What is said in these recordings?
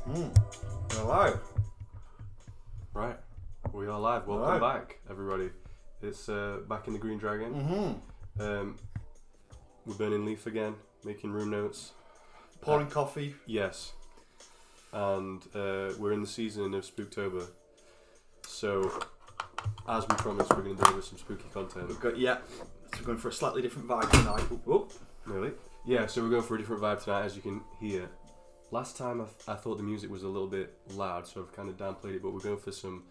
We're live. Right, we are live. Welcome back, everybody. It's back in the Green Dragon. We're burning leaf again, making room notes, Pouring coffee. Yes, and we're in the season of Spooktober. So, as we promised, we're going to deliver some spooky content. So we're going for a slightly different vibe tonight. Really? Yeah. So we're going for a different vibe tonight, as you can hear. Last time I thought the music was a little bit loud, so I've kind of downplayed it. But we're going for some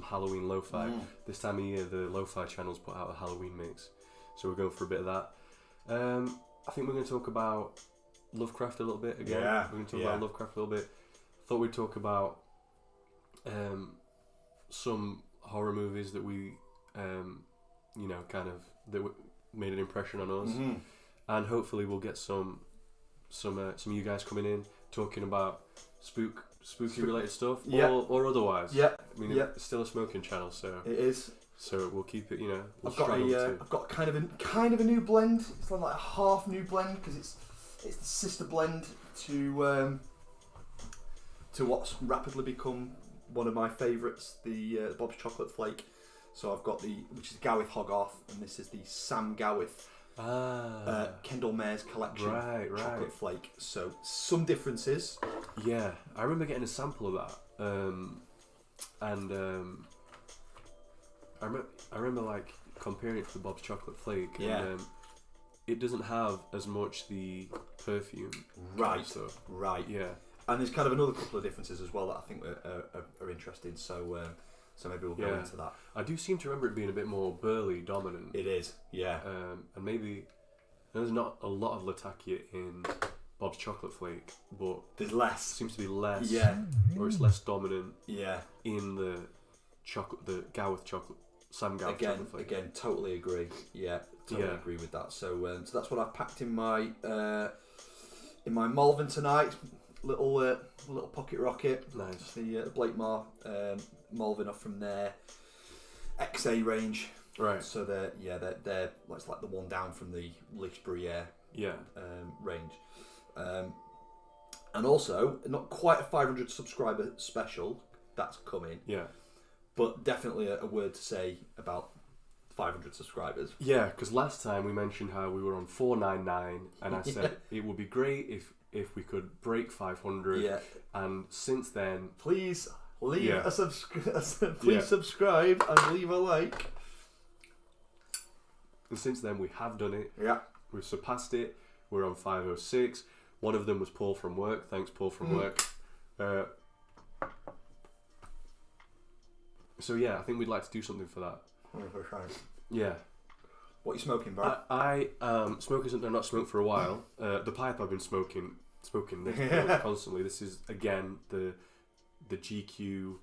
Halloween lo-fi. This time of year, the lo-fi channels put out a Halloween mix, so we're going for a bit of that. I think we're going to talk about Lovecraft a little bit again. Yeah, we're going to talk about Lovecraft a little bit. Thought we'd talk about some horror movies that we, made an impression on us, and hopefully we'll get some of you guys coming in talking about spooky related stuff, or otherwise. Yeah, I mean, it's still a smoking channel, so it is. So we'll keep it. We'll I've got kind of a new blend. It's like a half new blend because it's the sister blend to what's rapidly become one of my favourites, the Bob's Chocolate Flake. So I've got which is Gawith Hogarth, and this is the Sam Gawith Kendall Mayer's collection Chocolate Flake. So some differences. Yeah, I remember getting a sample of that, I remember like comparing it to the Bob's Chocolate Flake. Yeah. And, it doesn't have as much the perfume. Right. Stuff. Right. Yeah. And there's kind of another couple of differences as well that I think are interesting. So maybe we'll go into that. I do seem to remember it being a bit more burly dominant. It is. Yeah. And maybe there's not a lot of Latakia in Bob's Chocolate Flake, but there's less. Seems to be less. Yeah. Or it's less dominant. Yeah. In the Gawith chocolate. Sam Gawith chocolate flake. Again, totally agree. Yeah, totally agree with that. So that's what I've packed in my Malvern tonight. Little pocket rocket. Nice. The Blake Marr Malvern off from their XA range. Right. So they're it's like the one down from the Lich Bruyere range. And also not quite a 500 subscriber special that's coming. Yeah. But definitely a word to say about 500 subscribers. Yeah, because last time we mentioned how we were on 499, and I said it would be great if we could break 500. Yeah. And since then, please leave a subscribe and leave a like. And since then, we have done it. Yeah. We've surpassed it. We're on 506. One of them was Paul from work. Thanks, Paul from work. So yeah, I think we'd like to do something for that. 100%. Yeah. What are you smoking, bro? I smoking something I've not smoked for a while. The pipe I've been smoking this constantly. This is again the GQ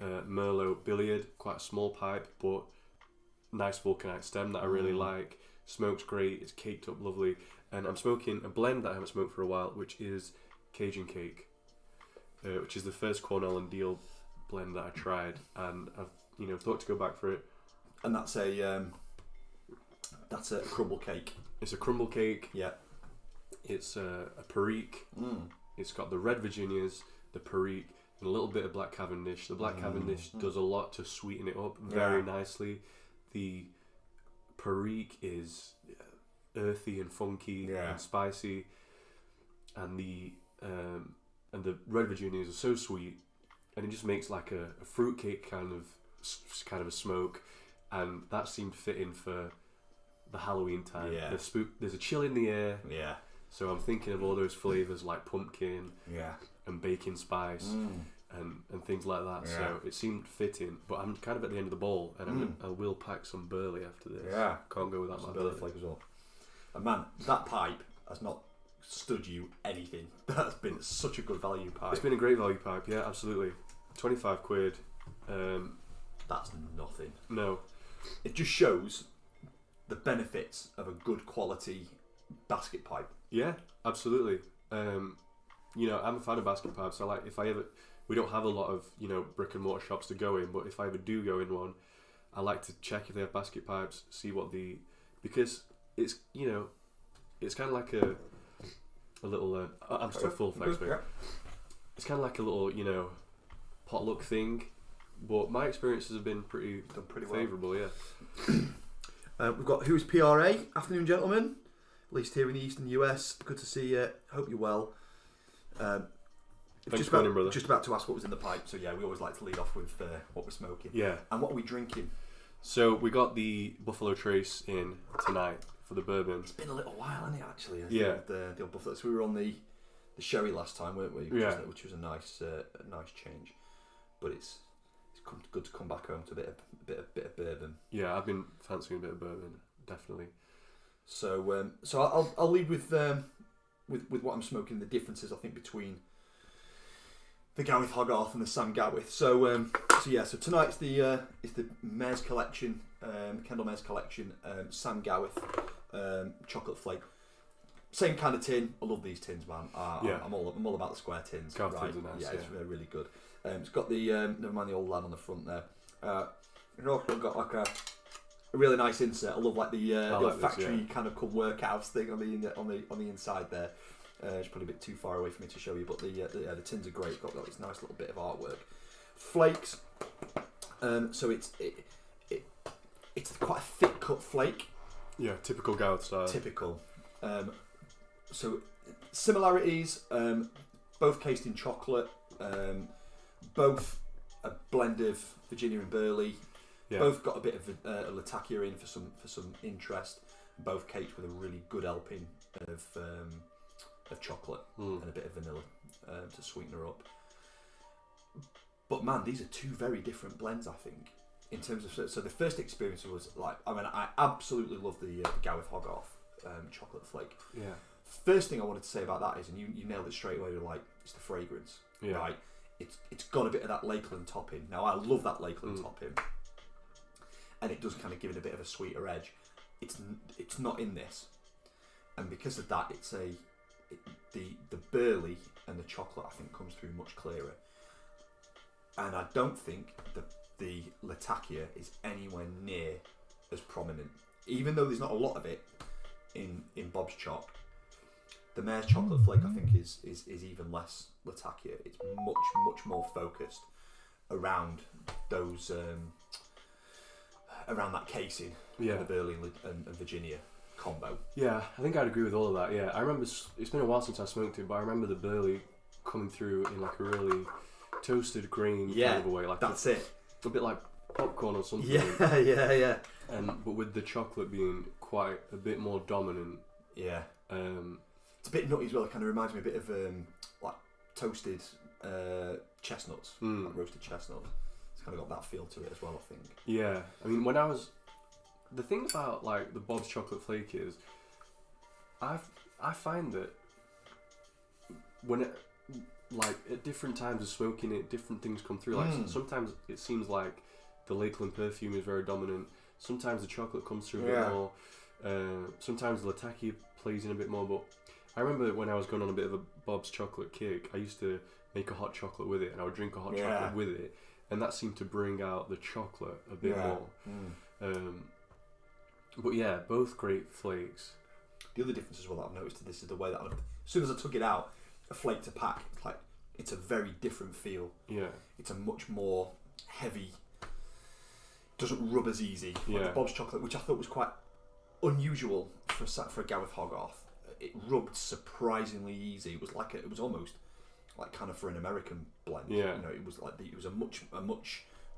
Merlot Billiard, quite a small pipe, but nice vulcanite stem that I really like. Smokes great. It's caked up lovely. And I'm smoking a blend that I haven't smoked for a while, which is Cajun Cake, which is the first Cornell and Deal blend that I tried, and I've thought to go back for it. And that's a crumble cake. It's a crumble cake. Yeah. It's a Perique. It's got the red Virginias, the Perique, and a little bit of Black Cavendish. The Black Cavendish does a lot to sweeten it up very nicely. The Perique is earthy and funky and spicy, and the red Virginias are so sweet. And it just makes like a fruitcake kind of a smoke, and that seemed fitting for the Halloween time. Yeah. There's a chill in the air. Yeah. So I'm thinking of all those flavors like pumpkin. Yeah. And bacon spice. And things like that. Yeah. So it seemed fitting, but I'm kind of at the end of the bowl, and I will pack some burley after this. Yeah. Can't go without my burley flake as well. And man, that pipe has not stood you anything. That's been such a good value pipe. It's been a great value pipe, yeah, absolutely. 25 quid. That's nothing. No. It just shows the benefits of a good quality basket pipe. Yeah, absolutely. I'm a fan of basket pipes. We don't have a lot of, brick and mortar shops to go in, but if I ever do go in one, I like to check if they have basket pipes, see what because it's, it's kind of like a little, I'm still full, thanks mate. it's kind of like a little, you know, potluck thing. But my experiences have been pretty favourable, yeah. We've got Who's PRA, afternoon gentlemen, at least here in the eastern US. Good to see you. Hope you're well. Thanks for joining, brother. Just about to ask what was in the pipe. So yeah, we always like to lead off with what we're smoking. Yeah. And what are we drinking? So we got the Buffalo Trace in tonight for the bourbon. It's been a little while, hasn't it? Actually, Yeah. The old Buffalo. So we were on the sherry last time, weren't we? Which was a nice change. But it's good to come back home to a bit of bourbon. Yeah, I've been fancying a bit of bourbon, definitely. So I'll lead with what I'm smoking. The differences I think between the Gawith Hogarth and the Sam Gawith. So tonight's the Mares collection, Kendall Mares collection, Sam Gawith chocolate flake. Same kind of tin. I love these tins, man. I'm all about the square tins. Tins are nice. Yeah, it's really good. It's got the never mind the old lad on the front there. It's also got like a really nice insert. I love like the like factory kind of come workouts thing on the inside there. It's probably a bit too far away for me to show you, but the tins are great. Got this nice little bit of artwork. Flakes. So it's quite a thick cut flake. Yeah, typical Gawith style. Typical. So similarities. Both cased in chocolate. Both a blend of Virginia and Burley. Yeah. Both got a bit of a Latakia in for some interest. Both caked with a really good helping of chocolate and a bit of vanilla to sweeten her up. But man, these are two very different blends, I think, in terms of. So the first experience was like, I absolutely love the Gawith Hogarth chocolate flake. Yeah. First thing I wanted to say about that is, and you nailed it straight away. You're like, it's the fragrance, right? It's got a bit of that Lakeland topping. Now I love that Lakeland topping, and it does kind of give it a bit of a sweeter edge. It's not in this, and because of that, the burley and the chocolate I think comes through much clearer, and I don't think the Latakia is anywhere near as prominent, even though there's not a lot of it in Bob's Choc. The Mare's chocolate flake I think is even less Latakia. It's much more focused around those around that casing, the Burley and Virginia combo. Yeah, I think I'd agree with all of that. Yeah, I remember it's been a while since I smoked it, but I remember the Burley coming through in like a really toasted grain kind of a way, like that's it. A bit like popcorn or something. Yeah. But with the chocolate being quite a bit more dominant. Yeah. It's a bit nutty as well. It kind of reminds me a bit of like toasted chestnuts, like roasted chestnuts. It's kind of got that feel to it as well, I think. Yeah, I mean, the thing about like the Bob's chocolate flake is, I find that when it, like at different times of smoking it, different things come through. Like sometimes it seems like the Lakeland perfume is very dominant. Sometimes the chocolate comes through a bit more. Sometimes the Latakia plays in a bit more, but I remember when I was going on a bit of a Bob's chocolate kick, I used to make a hot chocolate with it, and I would drink a hot chocolate with it, and that seemed to bring out the chocolate a bit more. But yeah, both great flakes. The other difference as well that I've noticed this is the way that as soon as I took it out, a flake to pack, it's a very different feel. Yeah. It's a much more heavy, doesn't rub as easy. Like the Bob's chocolate, which I thought was quite unusual for a Gawith Hogarth. It rubbed surprisingly easy. It was almost like kind of for an American blend. Yeah. You know, it was like it was a much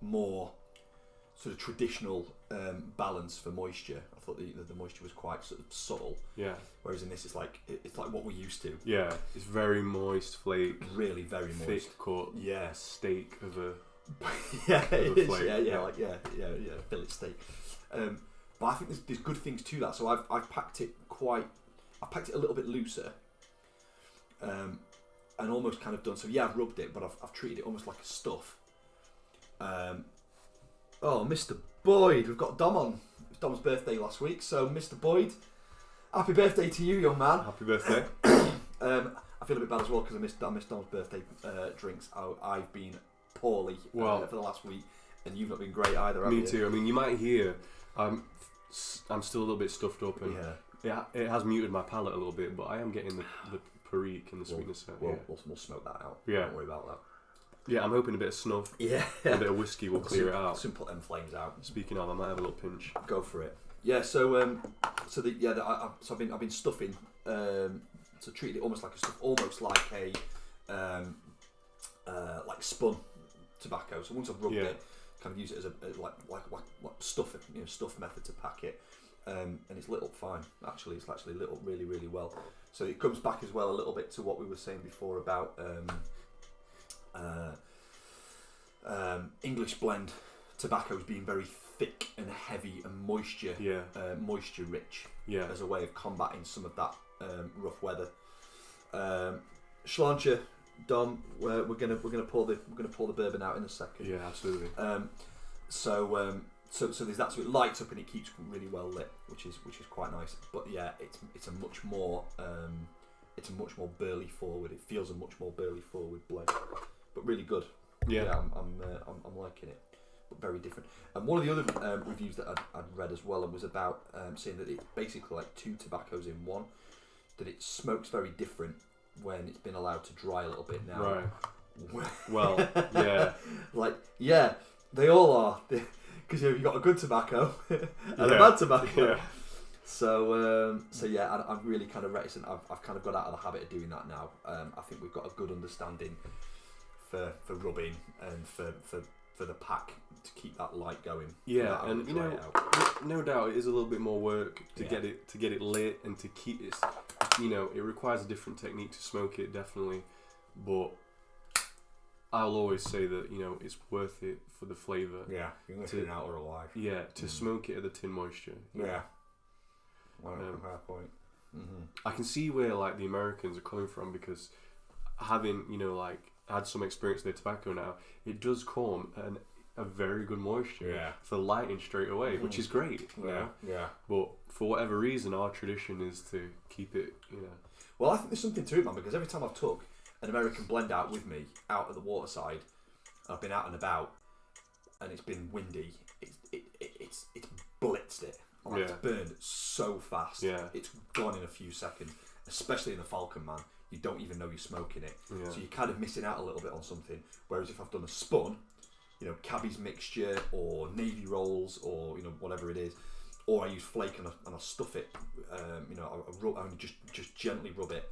more sort of traditional balance for moisture. I thought the moisture was quite sort of subtle. Yeah. Whereas in this, it's like what we're used to. Yeah, it's very moist flake. Really, very moist. Thick cut. Yeah. Steak of a. Yeah, it is. Flake. Yeah, fillet steak. But I think there's good things to that. So I've packed it a little bit looser, and almost kind of done. So yeah, I've rubbed it, but I've treated it almost like a stuff. Oh, Mr. Boyd, we've got Dom on. It was Dom's birthday last week, so Mr. Boyd, happy birthday to you, young man. Happy birthday. I feel a bit bad as well because I missed Dom's birthday drinks. I've been poorly for the last week, and you've not been great either, have you? Me too. I mean, you might hear I'm still a little bit stuffed up, and it has muted my palate a little bit, but I am getting the Perique and the sweetness. We'll smoke that out. Yeah. Don't worry about that. Yeah, I'm hoping a bit of snuff, Yeah. and a bit of whiskey will clear it out. Soon put them flames out. Speaking of, I might have a little pinch. Go for it. Yeah. So I've been stuffing. So treated it almost like a stuff, almost like a like spun tobacco. So once I've rubbed it, kind of use it as a like stuff, stuff method to pack it. And it's lit up fine. Actually, it's actually lit up really, really well. So it comes back as well a little bit to what we were saying before about English blend tobaccos being very thick and heavy and moisture rich. Yeah. As a way of combating some of that rough weather. Schlancher, Dom, we're gonna pour the bourbon out in a second. Yeah, absolutely. So there's that, so it lights up and it keeps really well lit, which is quite nice. But yeah, it's a much more burly forward. It feels a much more burly forward blend, but really good. Yeah, I'm liking it, but very different. And one of the other reviews that I'd read as well, and was about saying that it's basically like two tobaccos in one. That it smokes very different when it's been allowed to dry a little bit now. Right. Well, yeah. They all are. Because you've got a good tobacco and a bad tobacco. Yeah. So yeah, I'm really kind of reticent. I've kind of got out of the habit of doing that now. I think we've got a good understanding for rubbing and for the pack to keep that light going. Yeah, and no doubt it is a little bit more work to get it lit and to keep it. It requires a different technique to smoke it, definitely, but I'll always say that it's worth it for the flavour. Yeah, you're lifting out or alive. Yeah, to smoke it at the tin moisture. Yeah. Fair point. Mm-hmm. I can see where like the Americans are coming from, because having had some experience with their tobacco now, it does come a very good moisture for lighting straight away, which is great. Yeah. But for whatever reason, our tradition is to keep it. Well, I think there's something to it, man, because every time I've took an American blend out with me out at the waterside, I've been out and about, and it's been windy. It's blitzed it. It's burned so fast. Yeah. It's gone in a few seconds. Especially in the Falcon, man. You don't even know you're smoking it. Yeah. So you're kind of missing out a little bit on something. Whereas if I've done a spun, cabbage mixture or navy rolls or whatever it is, or I use flake and I stuff it. I just gently rub it.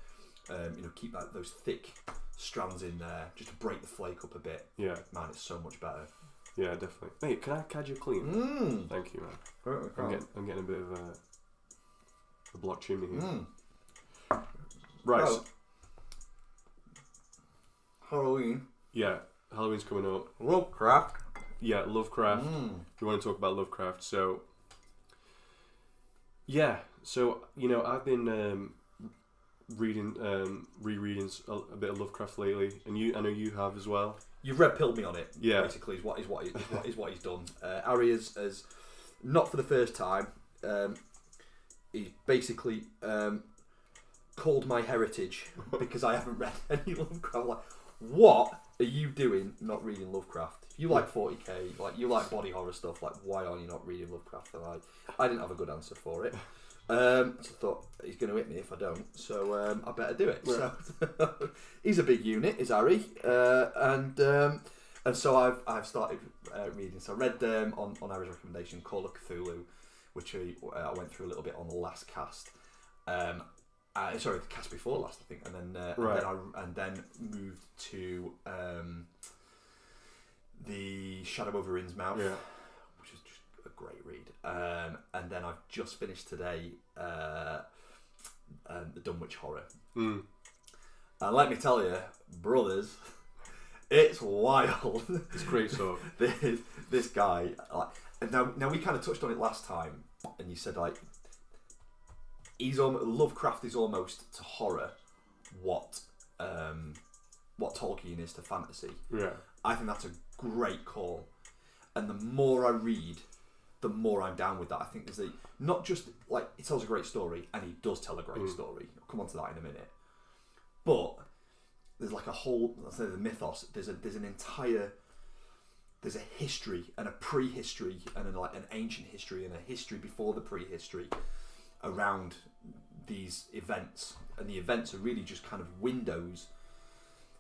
Keep those thick strands in there just to break the flake up a bit. Yeah, man, it's so much better. Yeah, definitely. Mate, can I catch you clean? Thank you, man. I'm getting a bit of a block chimney here. Right. Well, Halloween. Yeah, Halloween's coming up. Lovecraft. Yeah, Lovecraft. If you want to talk about Lovecraft, so yeah, I've been rereading a bit of Lovecraft lately, and I know you have as well. You've red pilled me on it. Yeah, basically is what he's done. Ari has not for the first time. He's basically called my heritage because I haven't read any Lovecraft. Like, what are you doing not reading Lovecraft? If you like 40k, like you like body horror stuff, like why are you not reading Lovecraft? And I didn't have a good answer for it. So I thought he's going to hit me if I don't, so I better do it. Yeah. So he's a big unit, is Harry, and so I've started reading. So I read on Harry's recommendation, Call of Cthulhu, which I went through a little bit on the last cast. Sorry, the cast before last, I think, and then moved to the Shadow over Innsmouth. Yeah. Which is just a great read. And then I've just finished today the Dunwich Horror. And let me tell you, brothers, it's wild. It's great stuff. this guy, like, now we kind of touched on it last time, and you said like Lovecraft is almost to horror what Tolkien is to fantasy. Yeah, I think that's a great call, and the more I read, the more I'm down with that. I think there's not just like he tells a great story, and he does tell a great story. I'll come on to that in a minute, but there's like a whole, let's say the mythos. There's a history and a prehistory and an ancient history and a history before the prehistory around these events, and the events are really just kind of windows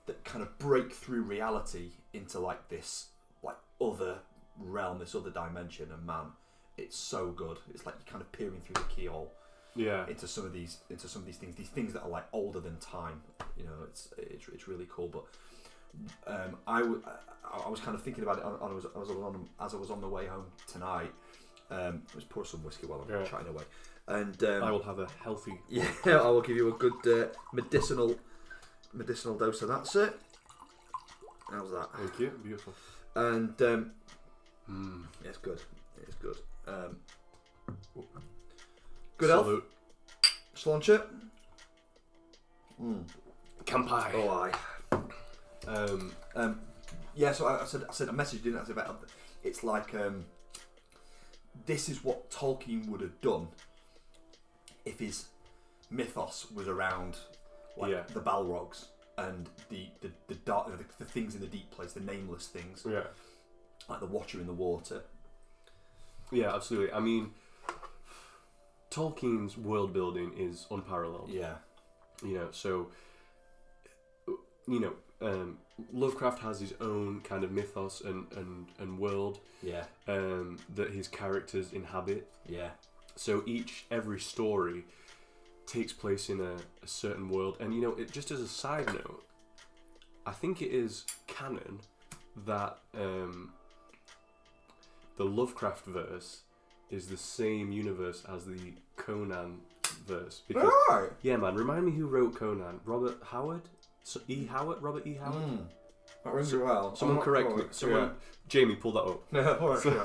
that kind of break through reality into like this like other realm, this other dimension. And man, it's so good. It's like you're kind of peering through the keyhole into some of these these things that are like older than time. You know, it's really cool. But I was kind of thinking about it as I was on the way home tonight. Let's pour some whiskey while I'm chatting away. And I will have a healthy. Yeah, I will give you a good medicinal dose of that, sir. How's that? Thank you. Beautiful. And it's good. It's good. Good health. Salute. Sláinte. Kampai. Oh, aye. Yeah. So I said a message, didn't I? Say about it's like this is what Tolkien would have done if his mythos was around like the Balrogs and the dark, the things in the deep place, the nameless things, like the Watcher in the water. Yeah, absolutely. I mean, Tolkien's world building is unparalleled. Yeah. You know, so Lovecraft has his own kind of mythos and world. Yeah. That his characters inhabit. Yeah. So every story takes place in a certain world, and you know, it just as a side note, I think it is canon that the Lovecraft verse is the same universe as the Conan verse. Because, right. Yeah, man. Remind me who wrote Conan? Robert E. Howard. Robert E. Howard. That rings a well. Someone correct me. Jamie, pull that up.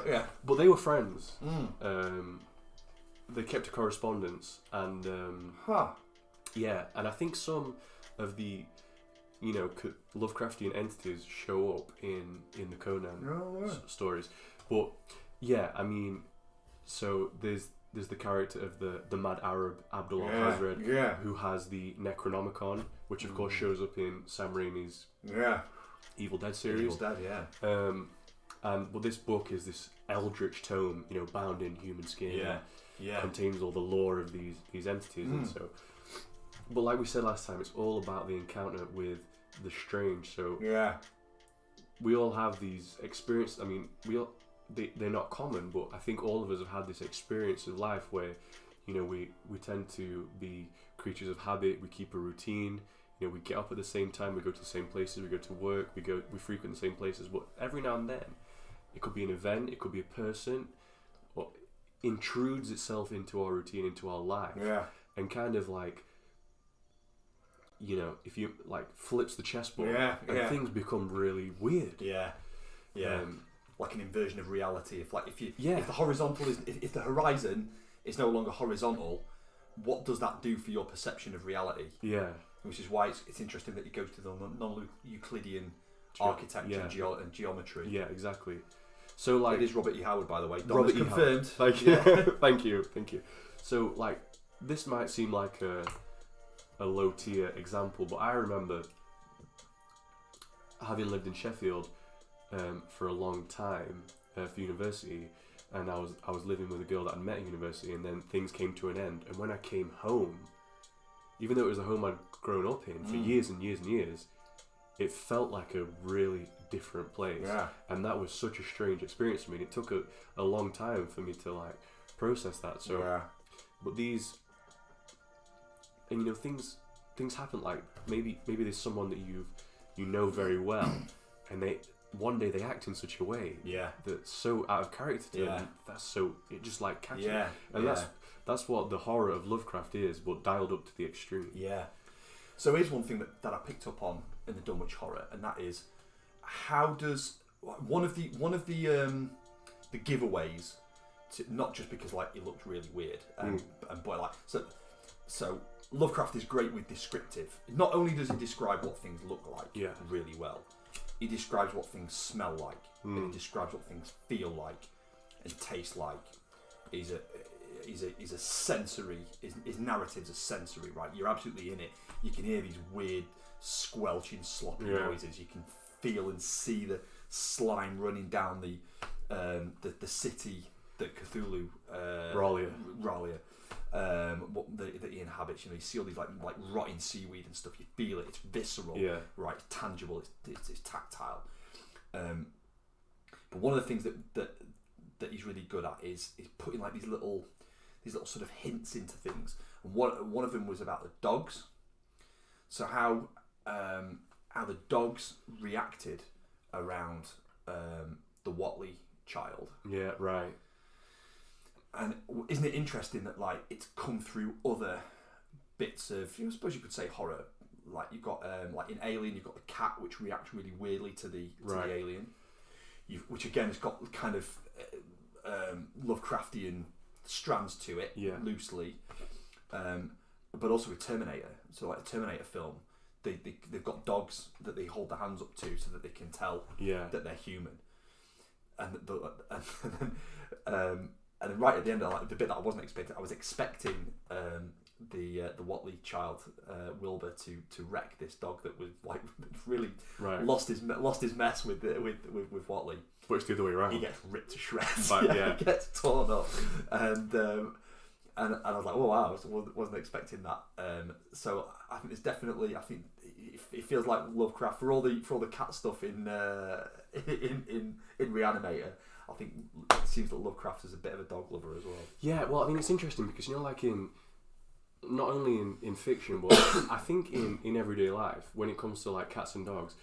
Yeah. But they were friends. They kept a correspondence, and yeah, and I think some of the Lovecraftian entities show up in the Conan stories. But yeah, I mean, so there's the character of the mad Arab Abdul Hazred, who has the Necronomicon, which of course shows up in Sam Raimi's Evil Dead series. Evil Dead, yeah. But this book is this eldritch tome, bound in human skin. Yeah. Contains all the lore of these entities, and so. But like we said last time, it's all about the encounter with the strange. So we all have these experiences. I mean, they're not common, but I think all of us have had this experience of life where, we tend to be creatures of habit. We keep a routine. We get up at the same time. We go to the same places. We go to work. We frequent the same places. But every now and then, it could be an event. It could be a person. Or intrudes itself into our routine, into our life, and kind of like, if you like flips the chessboard, and things become really weird. Like an inversion of reality. If the horizontal if the horizon is no longer horizontal, what does that do for your perception of reality? Yeah. Which is why it's interesting that you go to the non-Euclidean architecture and geometry. Yeah, exactly. So like, it is Robert E. Howard, by the way. Robert E. confirmed. Thank you. Thank you. So like, this might seem like a low tier example, but I remember having lived in Sheffield for a long time for university, and I was living with a girl that I'd met at university, and then things came to an end. And when I came home, even though it was a home I'd grown up in for years and years and years, it felt like a really different place. And that was such a strange experience for me. And it took a long time for me to like process that. So, but these, and things happen. Like maybe there's someone that you know very well, and one day they act in such a way that's so out of character to them. It just like catches you. And that's what the horror of Lovecraft is, but dialed up to the extreme. So here's one thing that I picked up on in the Dunwich Horror, and that is, how does one of the giveaways, to, not just because like it looked really weird, but like so Lovecraft is great with descriptive. Not only does he describe what things look like really well, he describes what things smell like, and he describes what things feel like and taste like. He's a sensory. His narratives are sensory, right? You're absolutely in it. You can hear these weird squelching, sloppy noises. You can feel and see the slime running down the city that Cthulhu, R'lyeh. that he inhabits. You know, you see all these like rotting seaweed and stuff. You feel it. It's visceral. Yeah. Right. It's tangible. It's tactile. But one of the things that he's really good at is putting like these little sort of hints into things. And one of them was about the dogs. So how the dogs reacted around the Whatley child. Yeah, right. And isn't it interesting that like it's come through other bits of, I suppose you could say horror. Like you've got like in Alien, you've got the cat which reacts really weirdly to the alien, which again has got kind of Lovecraftian strands to it, loosely. But also with Terminator, so like the Terminator film, they've got dogs that they hold their hands up to so that they can tell that they're human, and then right at the end, like the bit that I wasn't expecting, I was expecting the Whatley child Wilbur to wreck this dog that was like really lost his mess with Whatley. But it's the other way around. He gets ripped to shreds. He But, gets torn up, and I was like, oh wow, I wasn't expecting that. So I think there's definitely, I think it feels like Lovecraft for all the cat stuff in Reanimator. I think it seems that Lovecraft is a bit of a dog lover as well. Yeah, well, I mean, it's interesting because, you know, like not only in fiction, but I think in everyday life, when it comes to like cats and dogs,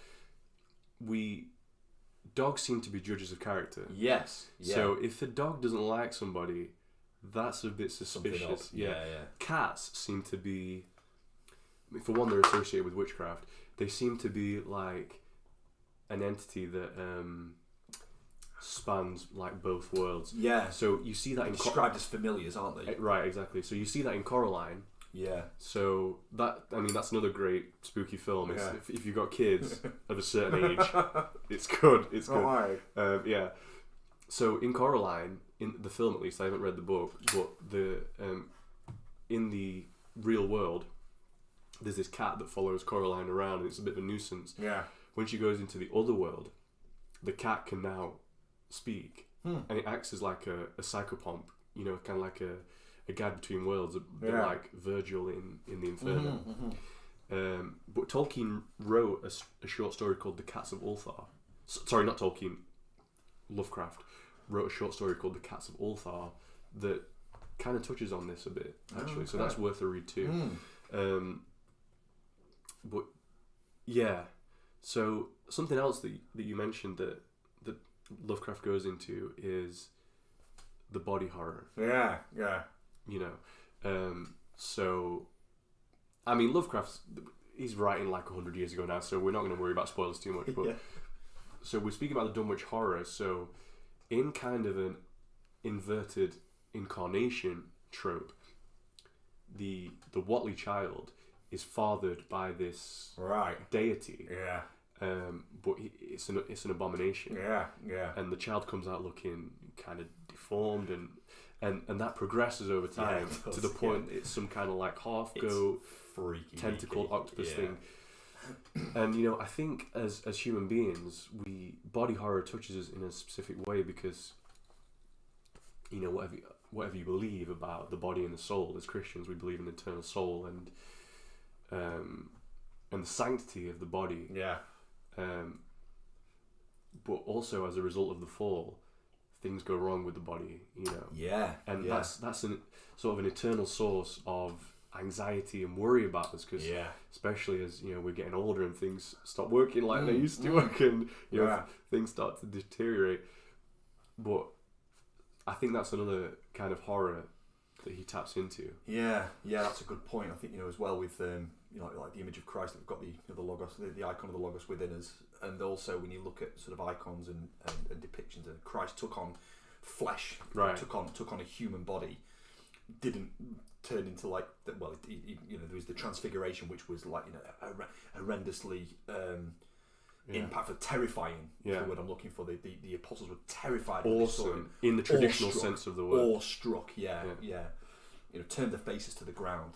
dogs seem to be judges of character. Yes. Yeah. So if a dog doesn't like somebody, that's a bit suspicious. Yeah. Cats seem to be, for one, they're associated with witchcraft. They seem to be like an entity that spans like both worlds. Yeah. So you see that described as familiars, aren't they? Right, exactly. So you see that in Coraline. Yeah. So that's another great spooky film. Yeah. If you've got kids of a certain age, it's good. It's good. Yeah. So in Coraline, in the film at least, I haven't read the book, but in the real world, there's this cat that follows Coraline around, and it's a bit of a nuisance. Yeah. When she goes into the other world, the cat can now speak, and it acts as like a psychopomp, you know, kind of like a guide between worlds, a bit like Virgil in the Inferno. But Tolkien wrote a short story called The Cats of Ulthar. Sorry, not Tolkien. Lovecraft wrote a short story called The Cats of Ulthar that kind of touches on this a bit, actually. So that's worth a read too. But yeah, so something else that you mentioned that Lovecraft goes into is the body horror. Yeah. You know, so I mean, he's writing like 100 years ago now, so we're not going to worry about spoilers too much. But so we're speaking about the Dunwich Horror. So in kind of an inverted incarnation trope, the Whatley child is fathered by this deity. Yeah. But it's an abomination. Yeah. And the child comes out looking kind of deformed, and that progresses over time to the point it's some kind of like half goat, freaky, tentacled octopus thing. And you know, I think as human beings, body horror touches us in a specific way because, you know, whatever you believe about the body and the soul, as Christians, we believe in the eternal soul and the sanctity of the body. Yeah. But also as a result of the fall, things go wrong with the body, you know. Yeah. And that's an sort of an eternal source of anxiety and worry about us, because especially as, you know, we're getting older and things stop working like they used to work, and you know, things start to deteriorate. But I think that's another kind of horror that he taps into. Yeah, that's a good point. I think, you know, as well with you know, like the image of Christ, we've got the logos, the icon of the logos within us, and also when you look at sort of icons and depictions, and Christ took on flesh, took on a human body, didn't turn into like you know, there was the transfiguration, which was like, you know, horrendously impactful, terrifying. Is the word I'm looking for. The apostles were terrified. Awesome, in the traditional sense of the word. Awestruck, yeah. You know, turned their faces to the ground.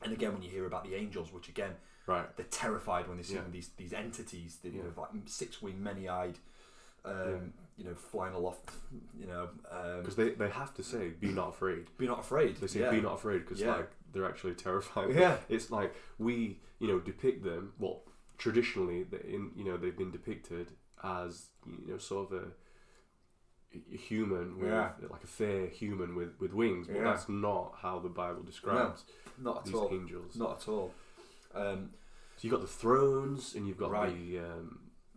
And again, when you hear about the angels, which again, they're terrified when they see these entities, you know, like 6-winged, many-eyed You know, flying aloft. You know, because they have to say, "Be not afraid." Be not afraid. They say, "Be not afraid," because like they're actually terrifying. Yeah. It's like we, you know, depict them. Well, traditionally, they've been depicted as, you know, sort of a human with like a fair human with wings, but that's not how the Bible describes not these at all. angels. Not at all. So you've got the thrones, and you've got the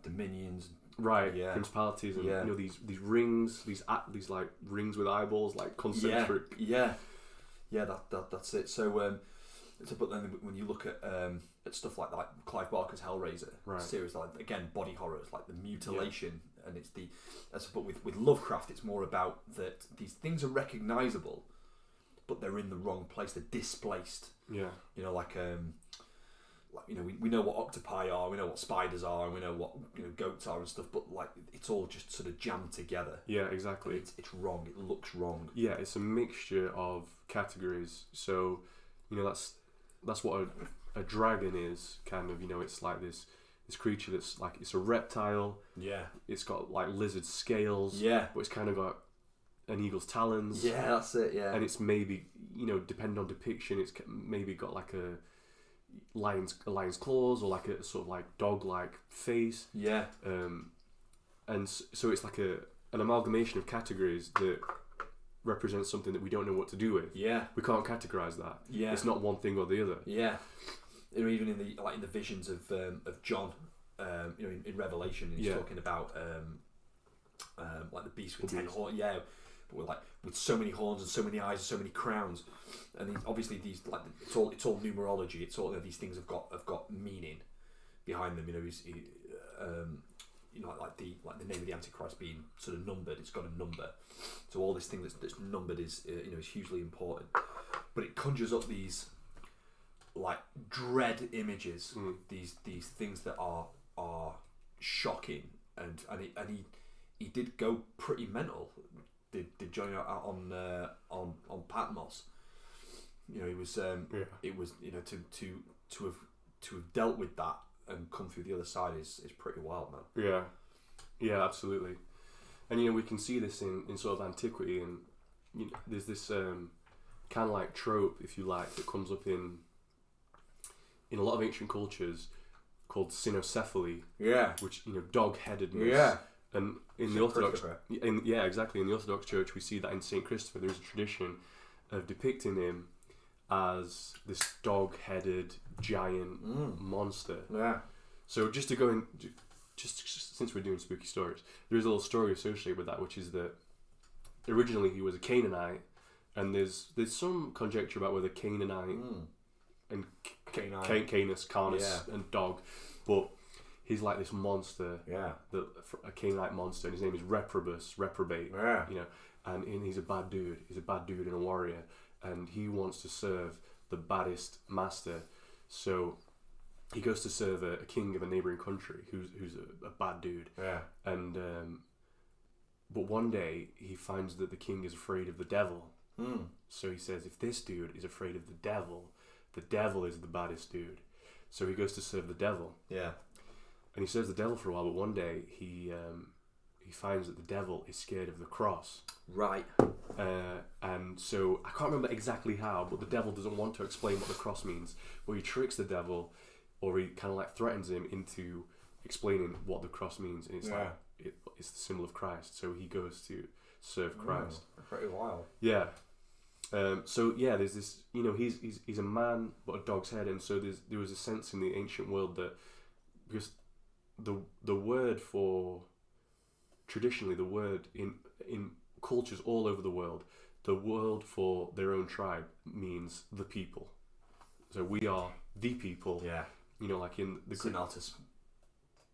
dominions, principalities, and you know, these rings, these like rings with eyeballs, like concentric. That's it. So but then when you look at stuff like that, Clive Barker's Hellraiser series, like, again, body horrors, like the mutilation, and it's but with Lovecraft, it's more about that these things are recognizable, but they're in the wrong place. They're displaced. Yeah. You know, like you know, we know what octopi are, we know what spiders are, and we know what, you know, goats are and stuff, but like it's all just sort of jammed together. Yeah, exactly. It's wrong. It looks wrong. Yeah, it's a mixture of categories. So, you know, that's what a dragon is, kind of. You know, it's like this creature that's like, it's a reptile. Yeah. It's got like lizard scales. Yeah. But it's kind of got an eagle's talons. Yeah, that's it. Yeah. And it's maybe, you know, depending on depiction, it's maybe got like a lion's claws, or like a sort of like dog-like face. Yeah. And so it's like an amalgamation of categories that represents something that we don't know what to do with. Yeah. We can't categorize that. Yeah. It's not one thing or the other. Yeah. You know, even in the visions of John, you know, in Revelation, he's talking about like the beast with 10 horns. Yeah. But with so many horns and so many eyes and so many crowns, and obviously these, like, it's all numerology. It's all, you know, these things have got meaning behind them. You know, you know, like the name of the Antichrist being sort of numbered. It's got a number, so all this thing that's numbered is you know, is hugely important. But it conjures up these like dread images, these things that are shocking, and he did go pretty mental. Did Johnny on Patmos? You know, he was it was, you know, to have dealt with that and come through the other side is pretty wild, man. Yeah, absolutely. And, you know, we can see this in sort of antiquity, and, you know, there's this kind of like trope, if you like, that comes up in a lot of ancient cultures called cynocephaly. Yeah. Which, you know, dog-headedness. Yeah. And in the Orthodox, in the Orthodox Church, we see that in Saint Christopher. There's a tradition of depicting him as this dog-headed giant monster. Yeah. So just to go in, just since we're doing spooky stories, there is a little story associated with that, which is that originally he was a Canaanite, and there's some conjecture about whether Canaanite and Canis, and dog, but he's like this monster, a Canaanite monster, and his name is reprobate, you know, and he's a bad dude. He's a bad dude and a warrior, and he wants to serve the baddest master. So he goes to serve a king of a neighboring country who's a bad dude. Yeah. And but one day he finds that the king is afraid of the devil. So he says, if this dude is afraid of the devil is the baddest dude. So he goes to serve the devil. Yeah. And he serves the devil for a while, but one day he finds that the devil is scared of the cross. Right. And so I can't remember exactly how, but the devil doesn't want to explain what the cross means. But he tricks the devil, or he kind of like threatens him into explaining what the cross means, and it's like it's the symbol of Christ. So he goes to serve Christ. Pretty wild. Yeah. So yeah, there's this. You know, he's a man but a dog's head, and so there was a sense in the ancient world that, because the word for, traditionally the word in cultures all over the world, the word for their own tribe means the people. So we are the people. Yeah. You know, like in the Senatus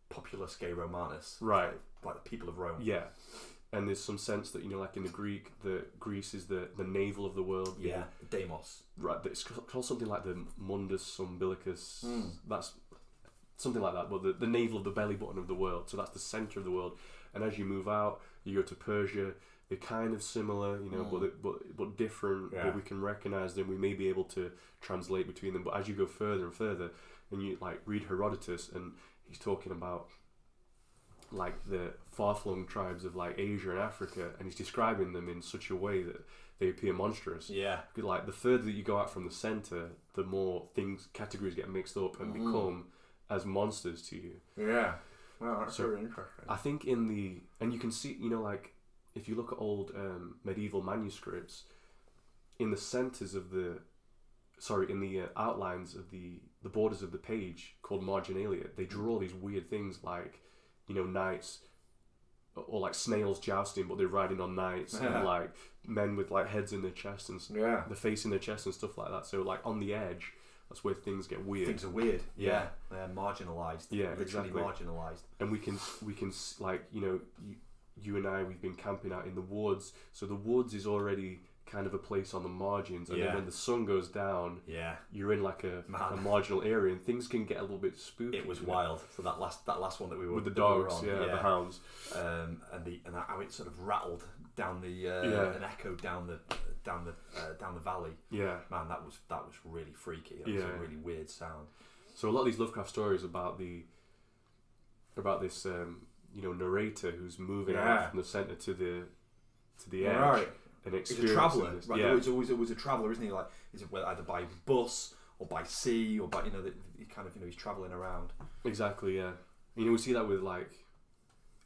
Populus Gay Romanus. Right. Like the people of Rome. Yeah. And there's some sense that, you know, like in the Greek, Greece is the navel of the world. Yeah. Know? Deimos. Right. It's called something like the mundus umbilicus. That's something like that. But the navel of the belly button of the world. So that's the center of the world. And as you move out, you go to Persia. They're kind of similar, you know, but different. Yeah. But we can recognize them. We may be able to translate between them. But as you go further and further, and you like read Herodotus, and he's talking about like the far-flung tribes of like Asia and Africa, and he's describing them in such a way that they appear monstrous. Yeah. Like the further that you go out from the center, the more categories get mixed up and become as monsters to you. Yeah. Well, that's really interesting. I think and you can see, like if you look at old medieval manuscripts, in the centers of in the outlines of the borders of the page called marginalia, they draw these weird things like, knights, or like snails jousting, but they're riding on knights, and like men with like heads in their chest and the face in their chest and stuff like that. So like on the edge, that's where things get weird. Things are weird. Yeah. They're marginalised. Yeah, literally exactly. marginalised. And we can like, you and I, we've been camping out in the woods, so the woods is already kind of a place on the margins, and then when the sun goes down, you're in like a marginal area, and things can get a little bit spooky. It was wild. So that last one that we were with the dogs, on, the hounds, and how it sort of rattled down the and echoed down the valley. Yeah, man, that was really freaky. It was a really weird sound. So a lot of these Lovecraft stories about this narrator who's moving out from the center to the edge. Right. And he's a traveller, right? Yeah. He's always a traveller, isn't he? Like, is it either by bus or by sea or by he kind of he's travelling around. Exactly, yeah. We see that with like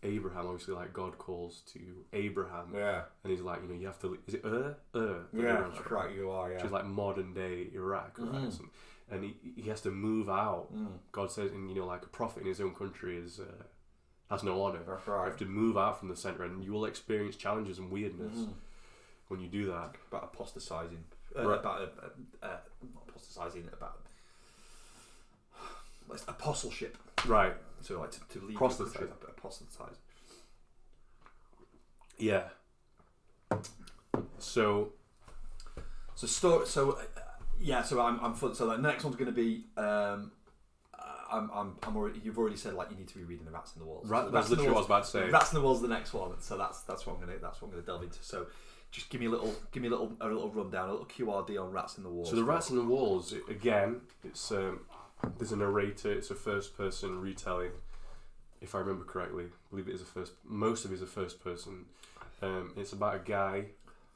Abraham. Obviously, like God calls to Abraham, and he's like, you have to. Is it Yeah, that's right. You are, yeah. Which is like modern day Iraq, right? And he has to move out. God says, and like a prophet in his own country has no honor. That's right. You have to move out from the center, and you will experience challenges and weirdness. When you do that, about apostatizing, apostleship, right? So like to leave apostatize. Yeah. So I'm so the next one's going to be you've already said like you need to be reading the Rats in the Walls. That's literally what I was about to say. Rats in the Walls is the next one, so that's what I'm gonna delve into. So. Just give me a little rundown, a little QRD on Rats in the Walls. So the Rats in the Walls, again, it's there's a narrator. It's a first-person retelling, if I remember correctly. I believe it is most of it is a first-person. It's about a guy.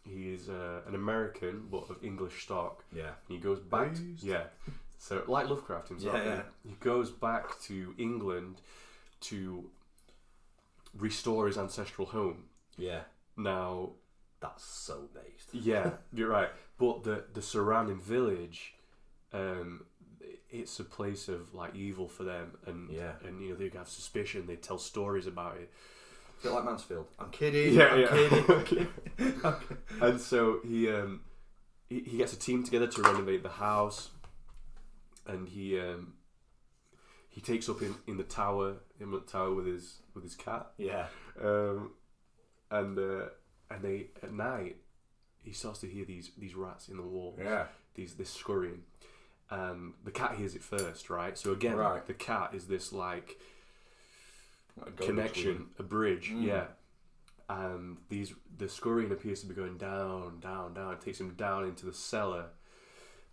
He is an American, but of English stock. Yeah. And he goes back. So like Lovecraft himself, he goes back to England to restore his ancestral home. Yeah. Now. That's so based. Yeah, you're right. But the surrounding village, it's a place of like evil for them, and they have suspicion. They tell stories about it. A bit like Mansfield. I'm kidding. Kidding. Okay. And so he gets a team together to renovate the house, and he takes up in the tower with his cat. Yeah. And they at night he starts to hear these rats in the walls. Yeah. This scurrying. And the cat hears it first, right? So again, the cat is this like connection, a bridge, And the scurrying appears to be going down, down, down. It takes him down into the cellar.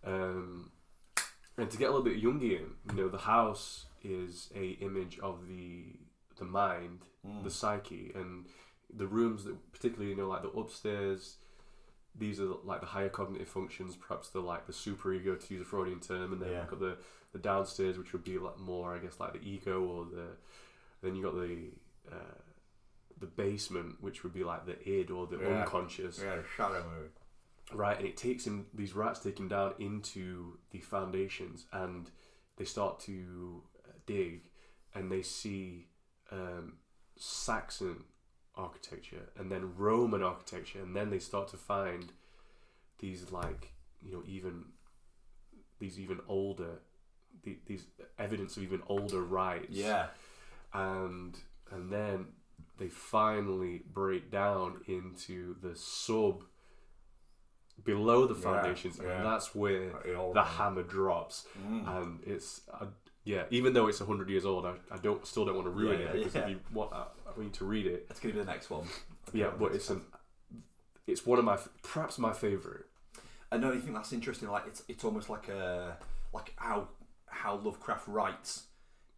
And to get a little bit Jungian, the house is a image of the mind, the psyche, and the rooms that particularly like the upstairs, these are like the higher cognitive functions, perhaps the superego, to use a Freudian term, and then you've got the downstairs, which would be like more, I guess, like the ego, or then you got the basement, which would be like the id or the unconscious. Yeah, shadow movie. Right, and it takes him, these rats take him down into the foundations, and they start to dig, and they see Saxon architecture and then Roman architecture, and then they start to find these even older these evidence of even older rites, and then they finally break down into the below the foundations, and that's where the hammer drops, and it's even though it's 100 years old, I still don't want to ruin it, because if you want, I want you to read it. That's going to be the next one. But it's one of perhaps my favourite. I know you think that's interesting. Like it's almost like how Lovecraft writes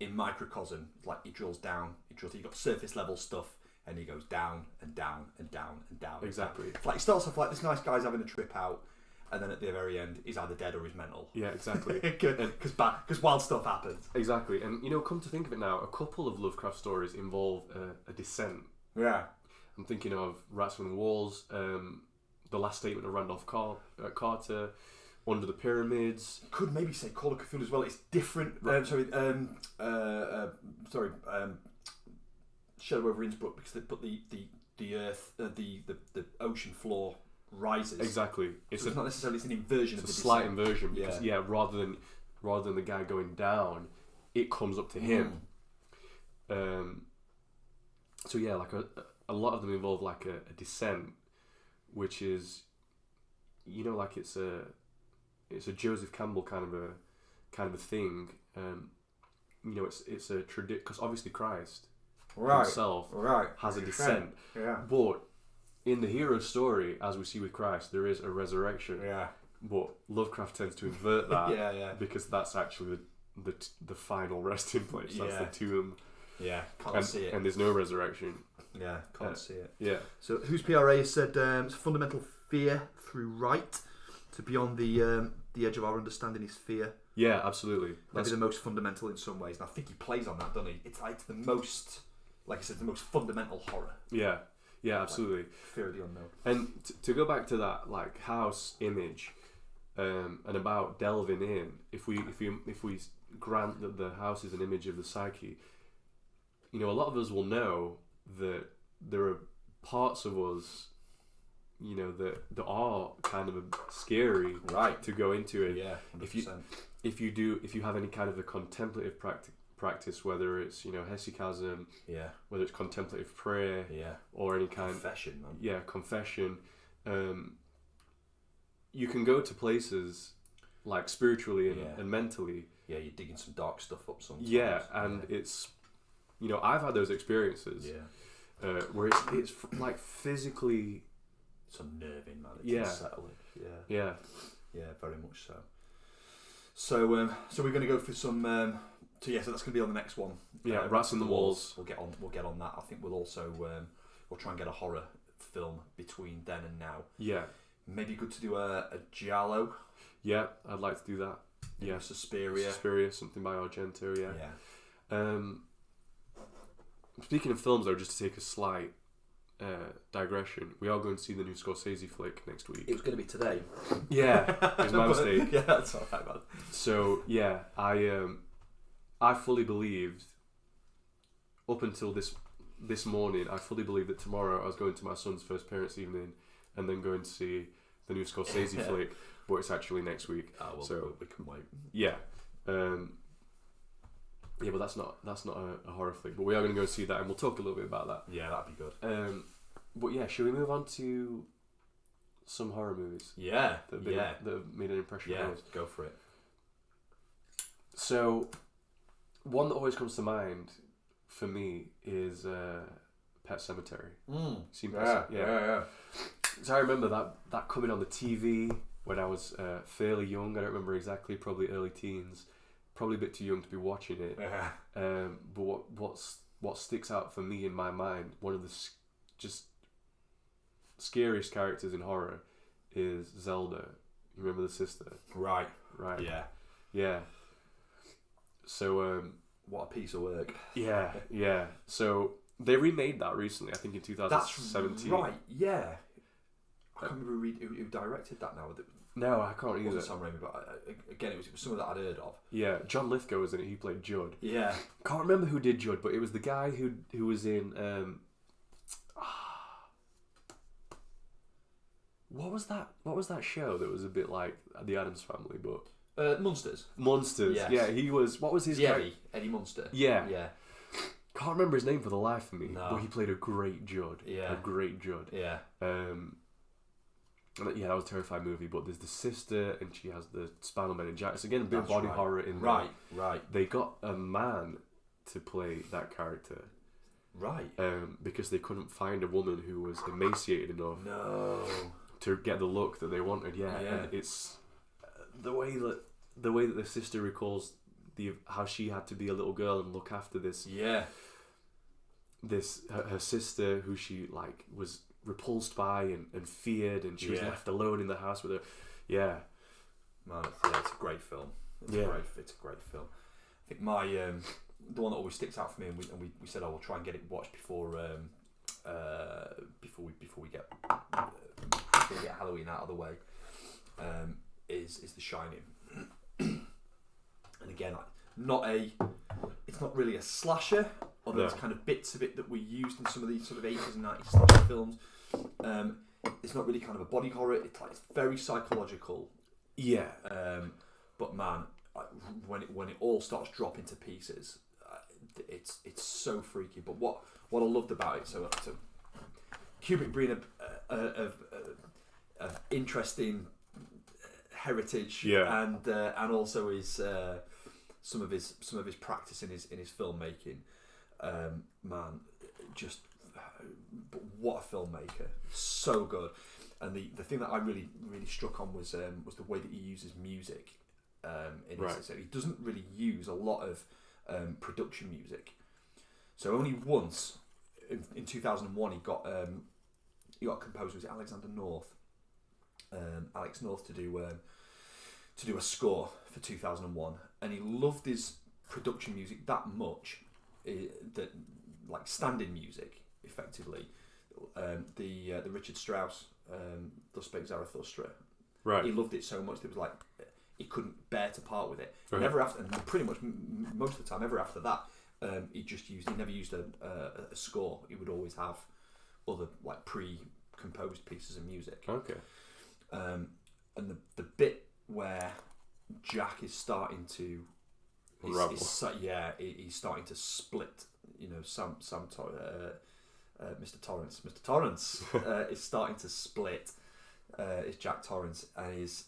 in microcosm, like he drills down, you've got surface level stuff, and he goes down and down and down and down. Exactly. It's like, it starts off like this nice guy's having a trip out, and then at the very end, he's either dead or he's mental. Yeah, exactly. Because wild stuff happens. Exactly. And, come to think of it now, a couple of Lovecraft stories involve a descent. Yeah. I'm thinking of Rats from the Walls, The Last Statement of Randolph Carter, Under the Pyramids. Could maybe say Call of Cthulhu as well. It's different. Shadow over Innsbruck, because they put the earth, the ocean floor rises. Exactly. It's not necessarily, it's an inversion of the It's a slight descent. inversion because rather than the guy going down, it comes up to him. So yeah, like a lot of them involve like a descent, which is, like it's a Joseph Campbell kind of a thing. It's a tradition, because obviously Christ himself has a descent. Yeah. But in the hero story, as we see with Christ, there is a resurrection. Yeah. But Lovecraft tends to invert that. Yeah. Because that's actually the final resting place. That's the tomb. Yeah. Can't see it. And there's no resurrection. Yeah. Can't see it. Yeah. So whose PRA has said it's fundamental fear through right. To beyond the edge of our understanding is fear. Yeah, absolutely. Maybe the most fundamental in some ways, and I think he plays on that, doesn't he? It's like the most, like I said, the most fundamental horror. Yeah, absolutely. Like fear of the unknown. And to go back to that, like, house image, and about delving in, if we grant that the house is an image of the psyche, a lot of us will know that there are parts of us, that are kind of scary, right, to go into it. Yeah, 100%. If you have any kind of a contemplative practice, whether it's hesychasm, whether it's contemplative prayer, or any kind confession, man. Yeah, confession. You can go to places like spiritually and mentally. Yeah, you're digging some dark stuff up sometimes. Yeah, and it's I've had those experiences. Yeah. Where it's like physically. It's unnerving, man. It's unsettling. Yeah, very much so. So we're going to go for some. So that's going to be on the next one. Yeah, Rats in the Walls. We'll get on that. I think we'll also we'll try and get a horror film between then and now. Yeah. Maybe good to do a giallo. Yeah, I'd like to do that. Maybe Suspiria, something by Argento. Yeah. Speaking of films, though, just to take a slight digression, we are going to see the new Scorsese flick next week. It was going to be today. Yeah, it was my mistake. Yeah, that's all right, man. So yeah, I fully believed up until this morning. I fully believed that tomorrow I was going to my son's first parents' evening and then going to see the new Scorsese flick, but it's actually next week. Oh, well, so we can wait. Yeah. Yeah, but that's not a horror flick. But we are going to go see that, and we'll talk a little bit about that. Yeah, that'd be good. But yeah, should we move on to some horror movies? Yeah, that have made an impression on us. Go for it. So, one that always comes to mind for me is Pet Sematary. Yeah. So I remember that coming on the TV when I was fairly young. I don't remember exactly, probably early teens. Probably a bit too young to be watching it. But what sticks out for me in my mind, one of the just scariest characters in horror is Zelda. You remember the sister? Right. Yeah. So what a piece of work. Yeah. So they remade that recently, I think in 2017. That's right. Yeah. I can't remember who directed that now. No, I can't either. It wasn't Sam Raimi, but again, it was someone that I'd heard of. Yeah, John Lithgow was in it. He played Judd. Yeah. Can't remember who did Judd, but it was the guy who was in. What was that show that was a bit like The Addams Family, but Monsters. Yes. Yeah, he was. What was his name? Eddie Munster. Yeah. Can't remember his name for the life of me. No. But he played a great Judd. Yeah. A great Judd. Yeah. Yeah, that was a terrifying movie, but there's the sister and she has the spinal meningitis. Again, a bit of That's body right. horror in Right. They got a man to play that character. Right. Because they couldn't find a woman who was emaciated enough to get the look that they wanted. Yeah. And it's the way that the sister recalls how she had to be a little girl and look after this Yeah. her sister who she like was repulsed by and feared, and she was left alone in the house with her. Yeah, Man, it's a great film. It's a great film. I think my the one that always sticks out for me, and we said, oh, we'll try and get it watched before we get Halloween out of the way, is The Shining. And again, it's not really a slasher, although there's kind of bits of it that were used in some of these sort of 80s and 90s slasher films. It's not really kind of a body horror. It's very psychological. yeah. But man, when it all starts dropping to pieces, it's so freaky. But what I loved about it, so Kubrick being a interesting heritage, and also his some of his practice in his filmmaking, man, just what a filmmaker, so good. And the thing that I really struck on was the way that he uses music. So he doesn't really use a lot of production music. So only once in 2001 he got a composer, was it Alexander North? Alex North to do a score for 2001, and he loved his production music that much that like stand-in music effectively. The Richard Strauss Thus Spake Zarathustra. Right. He loved it so much that it was like he couldn't bear to part with it. Right. Never after, and pretty much most of the time, ever after that, he never used a score. He would always have other like pre-composed pieces of music. Okay. And the bit where Jack is starting to he's starting to split. You know, Mr. Torrance is starting to split. Is Jack Torrance, and is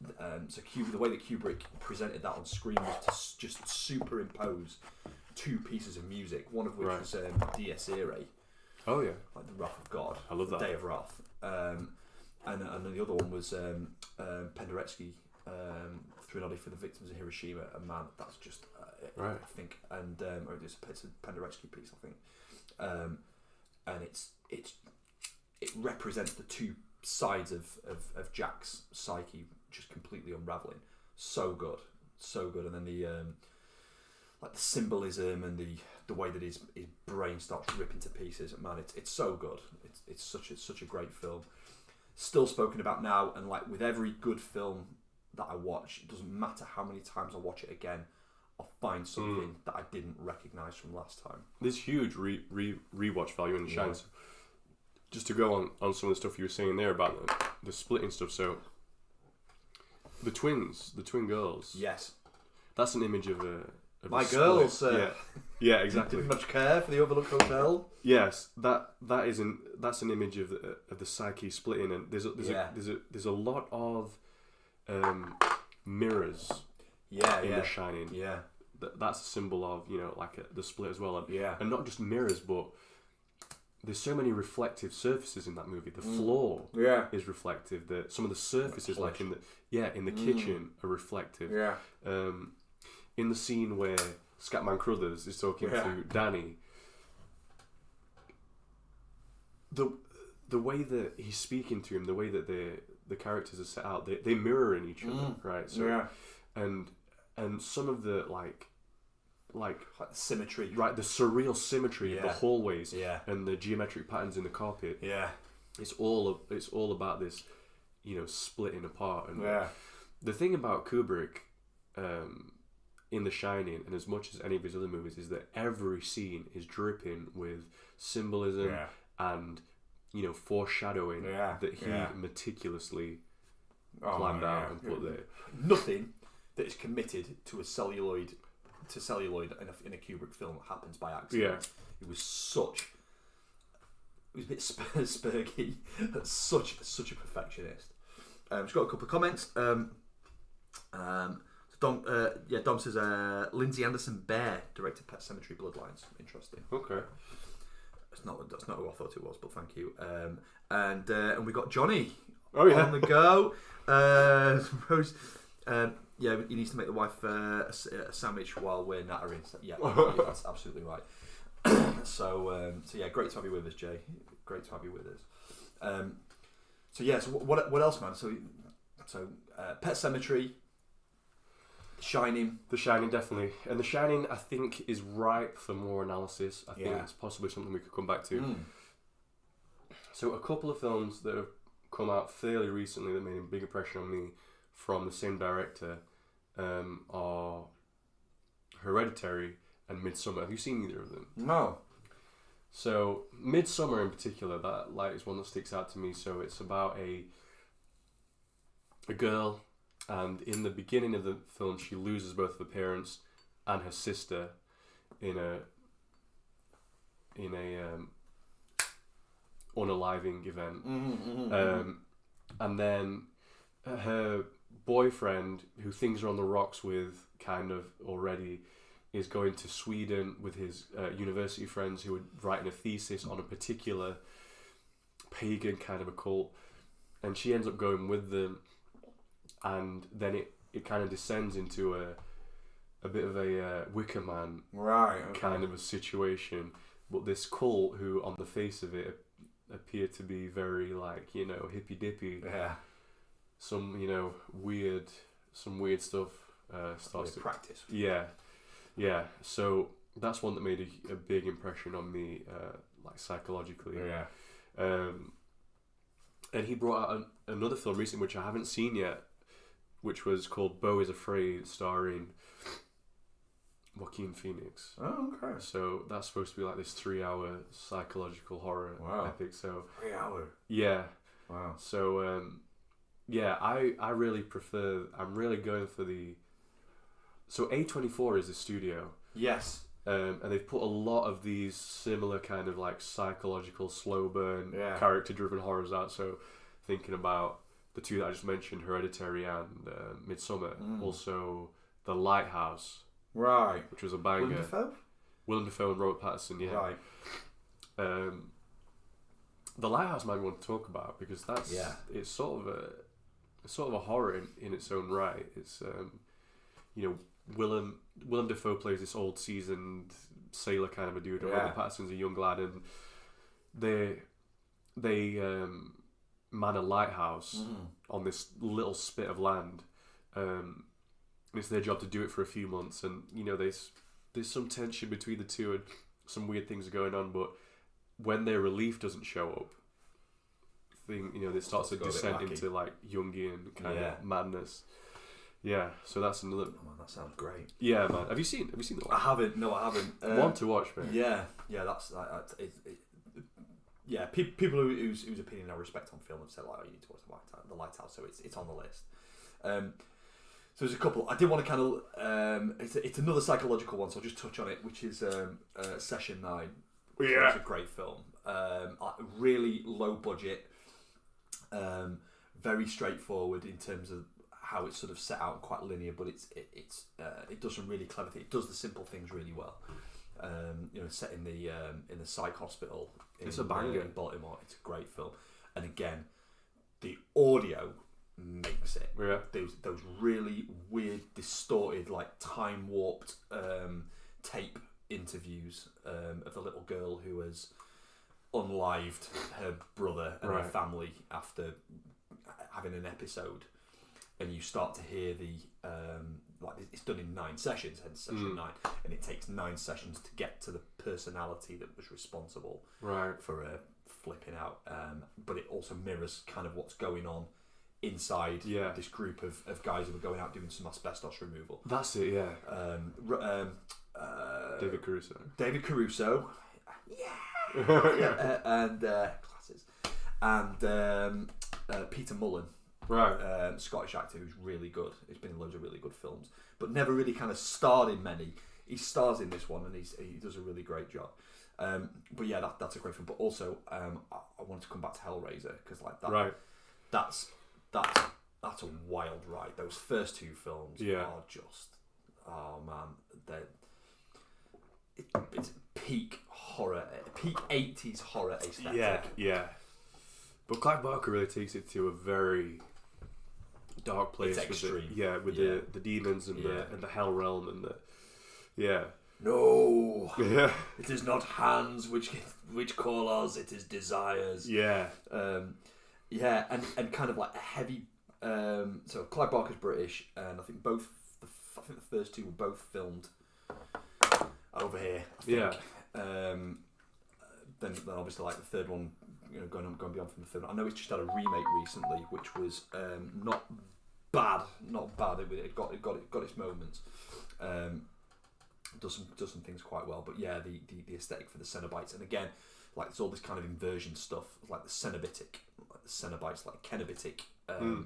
the way that Kubrick presented that on screen was to just superimpose two pieces of music, one of which was Dies Irae. Oh yeah, like the Wrath of God. I love that. Day of Wrath. And the other one was Penderecki, Threnody for the Victims of Hiroshima. And man, that's just I think, and it's a Penderecki piece, I think. And it represents the two sides of Jack's psyche just completely unraveling. So good. And then the like the symbolism and the way that his brain starts ripping to pieces. Man, it's so good. It's such a great film. Still spoken about now, and like with every good film that I watch, it doesn't matter how many times I watch it again, I'll find something that I didn't recognise from last time. There's huge rewatch value in The Shining. So just to go on some of the stuff you were saying there about the splitting stuff. So the twin girls. Yes. That's an image of my a girls. Yeah, exactly. Didn't much care for the Overlook Hotel. Yes, that's an image of the psyche splitting, and there's a lot of mirrors. In The Shining. Yeah. That's a symbol of the split as well, and not just mirrors, but there's so many reflective surfaces in that movie. The floor is reflective. Some of the surfaces, like in the kitchen, are reflective. Yeah. In the scene where Scatman Crothers is talking to Danny, the way that he's speaking to him, the way that the characters are set out, they mirror in each other, right? So, and some of the like the symmetry, right? The surreal symmetry of the hallways, and the geometric patterns in the carpet. Yeah, it's all about this, splitting apart. And the thing about Kubrick, in The Shining, and as much as any of his other movies, is that every scene is dripping with symbolism and foreshadowing that he meticulously planned out and put there. Nothing that is committed to celluloid in a Kubrick film happens by accident. It was a bit spurgy, but such a perfectionist. Just got a couple of comments. Dom says Lindsay Anderson Bear directed Pet Sematary Bloodlines. Interesting. Okay. That's not who I thought it was, but thank you. And we got Johnny on the go. Yeah, he needs to make the wife a sandwich while we're nattering. So, yeah, that's absolutely right. So yeah, great to have you with us, Jay. Great to have you with us. So yeah, so what else, man? So Pet Sematary, Shining. The Shining, definitely. And The Shining, I think, is ripe for more analysis. I think it's possibly something we could come back to. So a couple of films that have come out fairly recently that made a big impression on me from the same director are Hereditary and Midsommar. Have you seen either of them? No. So Midsommar in particular, that is one that sticks out to me. So it's about a girl, and in the beginning of the film she loses both her parents and her sister in a unaliving event. And then her boyfriend, who things are on the rocks with kind of already, is going to Sweden with his university friends who are writing a thesis on a particular pagan kind of a cult, and she ends up going with them, and then it kind of descends into a bit of a Wicker Man kind of a situation. But this cult, who on the face of it appear to be very hippy dippy, some weird stuff starts to practice. Yeah, so that's one that made a big impression on me, psychologically. And he brought out another film recently, which I haven't seen yet, which was called Beau is Afraid, starring Joaquin Phoenix. Oh, okay. So that's supposed to be like this 3-hour psychological horror epic. So 3 hour. Yeah. Wow. So I really prefer. I'm really going for the. So A24 is the studio. Yes. And they've put a lot of these similar kind of psychological slow burn character driven horrors out. So thinking about the two that I just mentioned, Hereditary and Midsommar. Also The Lighthouse. Right. Which was a banger. Willem Dafoe and Robert Pattinson, yeah. Right. The Lighthouse might be one to talk about, because it's sort of a horror in its own right. It's Willem Dafoe plays this old seasoned sailor kind of a dude, and Robert Pattinson's a young lad, and they man a lighthouse on this little spit of land. And it's their job to do it for a few months, and there's some tension between the two, and some weird things are going on. But when their relief doesn't show up, it starts to descend into Jungian kind of madness. Yeah, so that's another. Oh man, that sounds great. Yeah, man. Have you seen the one? I haven't. No, I haven't. One to watch, man. Yeah. That's people whose opinion I respect on film have said you need to watch The Lighthouse, so it's on the list. So there's a couple. I did want to kind of. It's another psychological one, so I'll just touch on it, which is Session 9. Yeah, it's a great film. Really low budget. Very straightforward in terms of how it's sort of set out, quite linear, but it does some really clever things. It does the simple things really well. Set in the psych hospital. It's a banger in Baltimore. It's a great film, and again, the audio makes it. Yeah. Those really weird, distorted, time warped tape interviews of the little girl who has unlived her brother and her family after having an episode, and you start to hear the it's done in 9 sessions, hence Session 9, and it takes 9 sessions to get to the personality that was responsible for flipping out, but it also mirrors kind of what's going on inside this group of guys who were going out doing some asbestos removal. That's it, yeah. David Caruso. Yeah. And classes. And Peter Mullen. Right. Scottish actor who's really good. He's been in loads of really good films, but never really kind of starred in many. He stars in this one, and he does a really great job. But yeah, that's a great film. But also, I wanted to come back to Hellraiser, because that's a wild ride. Those first 2 films are just, oh man, it's peak horror, peak 80s horror aesthetic. Yeah. But Clive Barker really takes it to a very dark place. It's extreme. With the demons and the hell realm and the No, yeah. it is not hands which call us. It is desires. Yeah. And kind of like a heavy. So Clive Barker's British, and I think the first two were both filmed over here. I think. Yeah. Then obviously like the third one, going beyond from the third one. I know it's just had a remake recently, which was not bad. It got its moments. Does some things quite well, but yeah, the aesthetic for the Cenobites, and again, like there's all this kind of inversion stuff, like the Cenobites, like Cenobitic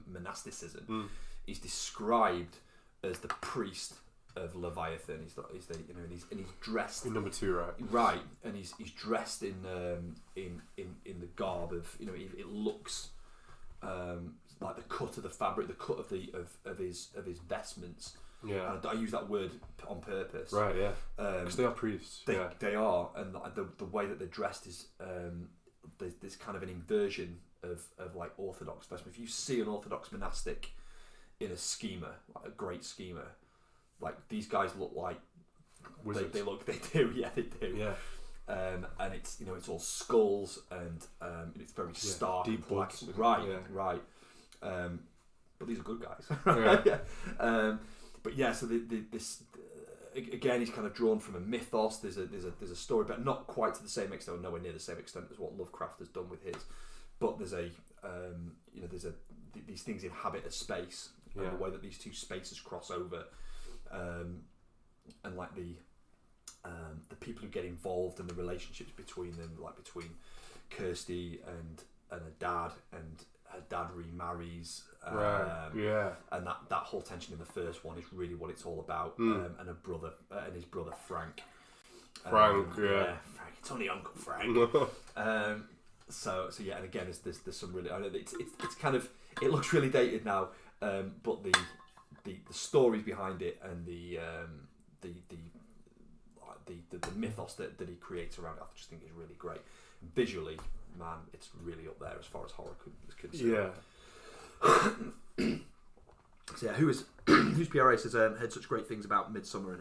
monasticism, is described as the priest of Leviathan. He's dressed in number 2, right? Right, and he's dressed in the garb of it looks like the cut of the fabric, the cut of his vestments. Yeah, and I use that word on purpose. Right, yeah, because they are priests. They are, and the way that they're dressed is there's kind of an inversion of like Orthodox vestments. If you see an Orthodox monastic in a schema, like a great schema, like these guys look like wizards. They do. Yeah. And it's it's all skulls and it's very stark, deep black. woods. Right. But these are good guys. Yeah. But yeah, so this again, he's kind of drawn from a mythos. There's a story, but not quite to the same extent, or nowhere near the same extent as what Lovecraft has done with his. But there's these things inhabit a space, and the way that these two spaces cross over, and like the people who get involved and the relationships between them, like between Kirsty and her dad, and her dad remarries, and that whole tension in the first one is really what it's all about, and her brother and his brother Frank. Frank. It's only Uncle Frank. So yeah, and again, there's some really. I know it's kind of, it looks really dated now, but the stories behind it and the mythos that he creates around it, I just think is really great. Visually, man, it's really up there as far as horror is concerned. Yeah. So yeah, who's PRA says had such great things about Midsummer and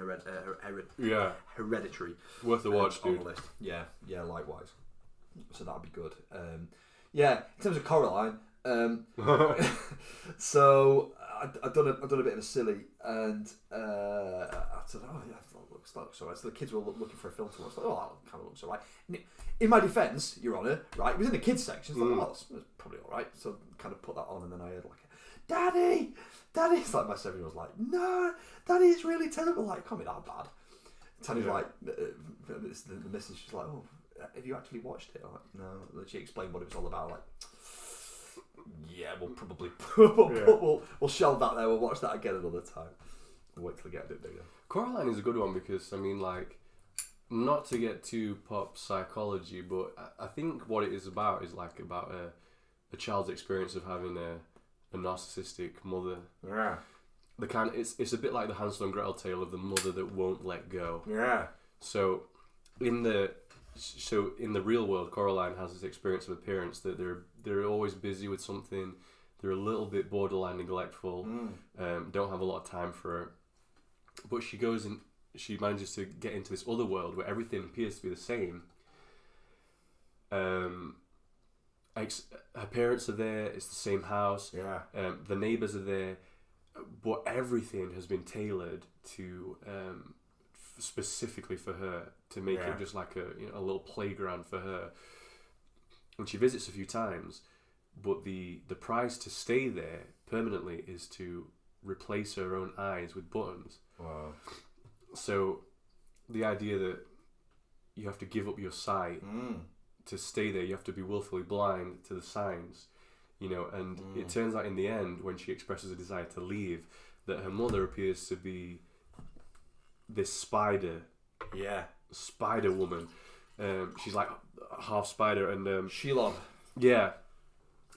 Hereditary. Worth a watch, on dude. the list. Yeah, likewise. So that'd be good. In terms of Coraline, so I've done a bit of a silly, and I said, that looks alright. So the kids were looking for a film to watch. Like, that kind of looks alright. In my defence, Your Honour, right, it was in the kids section. So I thought, that's probably alright. So kind of put that on, and then I heard like, Daddy! It's like my 7-year-old's like, no, Daddy, it's really terrible. Like, it can't be that bad. Tanya's like, the missus, she's like, oh, have you actually watched it? I'm like, no. She explained what it was all about. Like, yeah, we'll probably we'll shelve that there. We'll watch that again another time. We'll wait till we get a bit bigger. Coraline is a good one because, I mean, like, not to get too pop psychology, but I think what it is about a child's experience of having a narcissistic mother. Yeah. It's a bit like the Hansel and Gretel tale of the mother that won't let go. Yeah. So in the real world, Coraline has this experience of a parents that they're always busy with something. They're a little bit borderline neglectful. Don't have a lot of time for her. But she goes and she manages to get into this other world where everything appears to be the same. Her parents are there. It's the same house. Yeah. The neighbors are there, but everything has been tailored to specifically for her to make it just like a little playground for her. And she visits a few times, but the price to stay there permanently is to replace her own eyes with buttons. Wow. So the idea that you have to give up your sight to stay there, you have to be willfully blind to the signs, and it turns out in the end, when she expresses a desire to leave, that her mother appears to be this spider woman. She's like half spider, and Shelob. Yeah.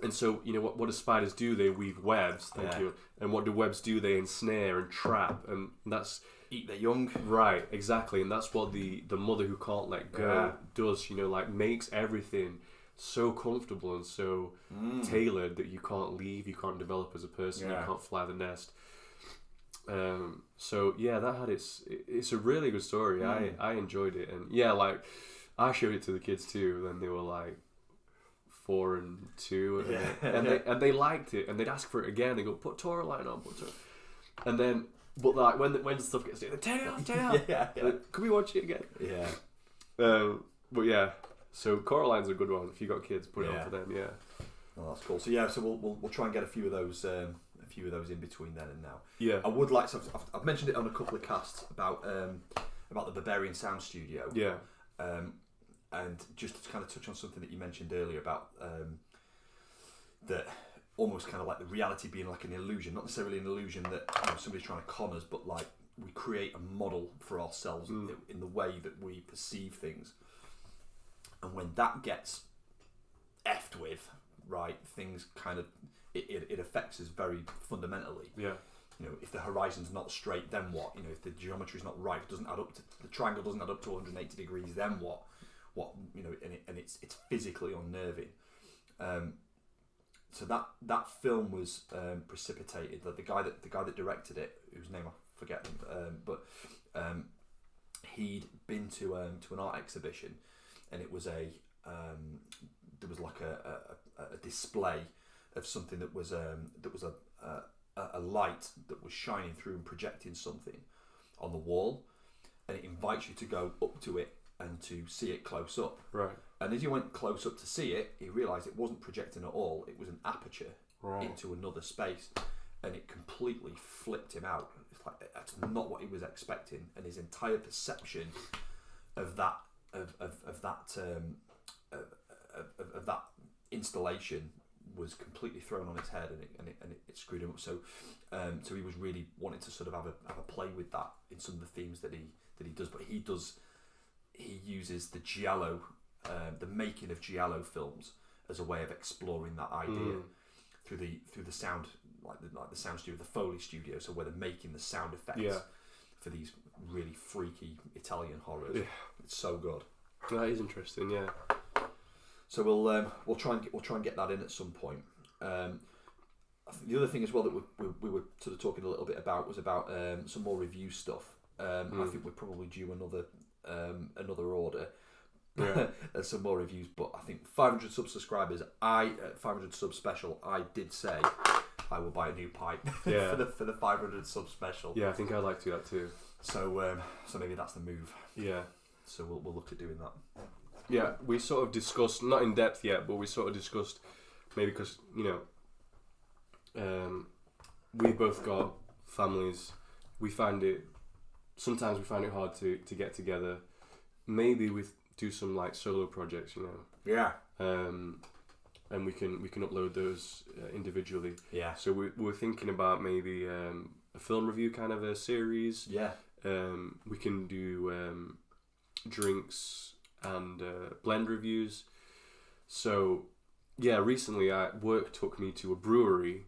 And so, what do spiders do? They weave webs, thank you. And what do webs do? They ensnare and trap, and that's... Eat their young. Right, exactly. And that's what the mother who can't let go does, makes everything so comfortable and so tailored that you can't leave, you can't develop as a person, you can't fly the nest. So yeah, that had it's a really good story. I enjoyed it, and yeah, like I showed it to the kids too, and they were like 4 and 2, and they liked it, and they'd ask for it again. They go, put Coraline on, and then but like when stuff gets there, turn it off. Like, can we watch it again? But yeah, so Coraline's a good one. If you got kids, put it on for them. Yeah. Oh, that's cool. So yeah, so we'll try and get a few of those in between then and now. Yeah. I would like to. I've mentioned it on a couple of casts about the Barbarian Sound Studio. Yeah. And just to kind of touch on something that you mentioned earlier about that almost kind of like the reality being like an illusion, not necessarily an illusion that somebody's trying to con us, but like we create a model for ourselves in the way that we perceive things. And when that gets effed with, right, things kind of it affects us very fundamentally. Yeah. If the horizon's not straight, then what? If the geometry's not right, it doesn't add up to the triangle doesn't add up to 180 degrees, then what? And it's physically unnerving. So that film was precipitated. The guy that directed it, whose name I forget, but he'd been to an art exhibition, and it was there was like a display of something that was a light that was shining through and projecting something on the wall, and it invites you to go up to it and to see it close up. Right. And as you went close up to see it, he realised it wasn't projecting at all. It was an aperture into another space, and it completely flipped him out. It's like that's not what he was expecting, and his entire perception of that installation was completely thrown on his head, and it screwed him up. So he was really wanting to sort of have a play with that in some of the themes that he does. But he uses the giallo, the making of giallo films as a way of exploring that idea through the sound, like the sound studio, the Foley studio. So where they're making the sound effects for these really freaky Italian horrors. Yeah. It's so good. That is interesting. Yeah. So we'll try and get that in at some point. I think the other thing as well that we were sort of talking a little bit about was about some more review stuff. I think we're probably due another order. Yeah. And some more reviews, but I think 500 subscribers. 500 sub special. I did say I will buy a new pipe for the 500 sub special. Yeah, I think I'd like to do that too. So maybe that's the move. Yeah. So we'll look at doing that. Yeah, we sort of discussed, not in depth yet, but we sort of discussed maybe because we've both got families. Sometimes we find it hard to get together. Maybe we do some like solo projects, Yeah. And we can upload those individually. Yeah. So we're thinking about maybe a film review kind of a series. Yeah. We can do drinks and blend reviews. So yeah, recently work took me to a brewery,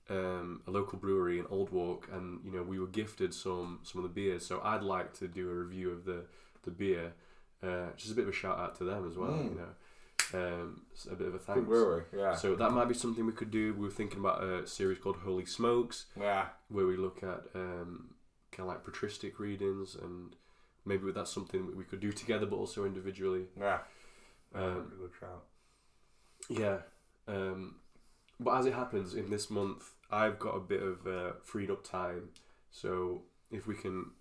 a local brewery in Old Walk, and we were gifted some of the beers. So I'd like to do a review of the beer. Just a bit of a shout out to them as well. A bit of a thanks. Good brewery, yeah. So that might be something we could do. We were thinking about a series called Holy Smokes, where we look at kind of like patristic readings, and maybe that's something that we could do together, but also individually. Yeah. Good shout. Yeah. But as it happens, in this month, I've got a bit of freed up time. So if we can,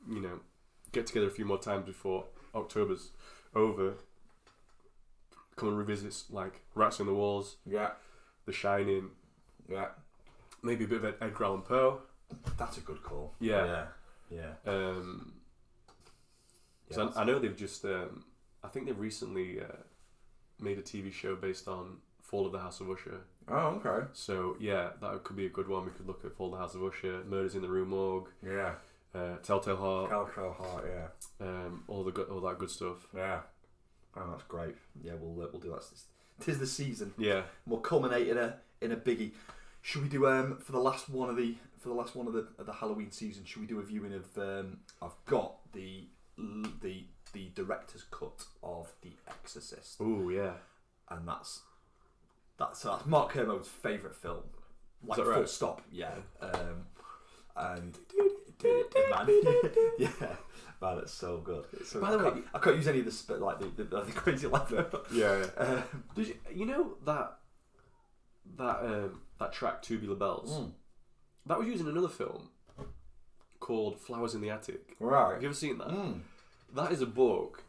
get together a few more times before October's over, come and revisit like Rats in the Walls. Yeah. The Shining. Yeah. Maybe a bit of Edgar Allan Poe. That's a good call. Yeah. Yeah. So I know they've just, I think they've recently made a TV show based on Fall of the House of Usher. Oh, okay. So yeah, that could be a good one. We could look at Fall of the House of Usher, Murders in the Rue Morgue. Yeah. Telltale Heart. Telltale Heart, yeah. All that good stuff. Yeah. Oh, that's great. Yeah, we'll do that. 'Tis the season. Yeah. We'll culminate in a biggie. Should we do for the last one of the Halloween season? Should we do a viewing of? I've got the director's cut of The Exorcist. Oh yeah. And that's that's Mark Kermode's favourite film. Like that full right? stop. Yeah. And man, yeah, man, it's so good. It's so By the way, I can't use any of the like the crazy life. Yeah. Did you know that track Tubular Bells? That was used in another film called Flowers in the Attic. Right. Have you ever seen that? That is a book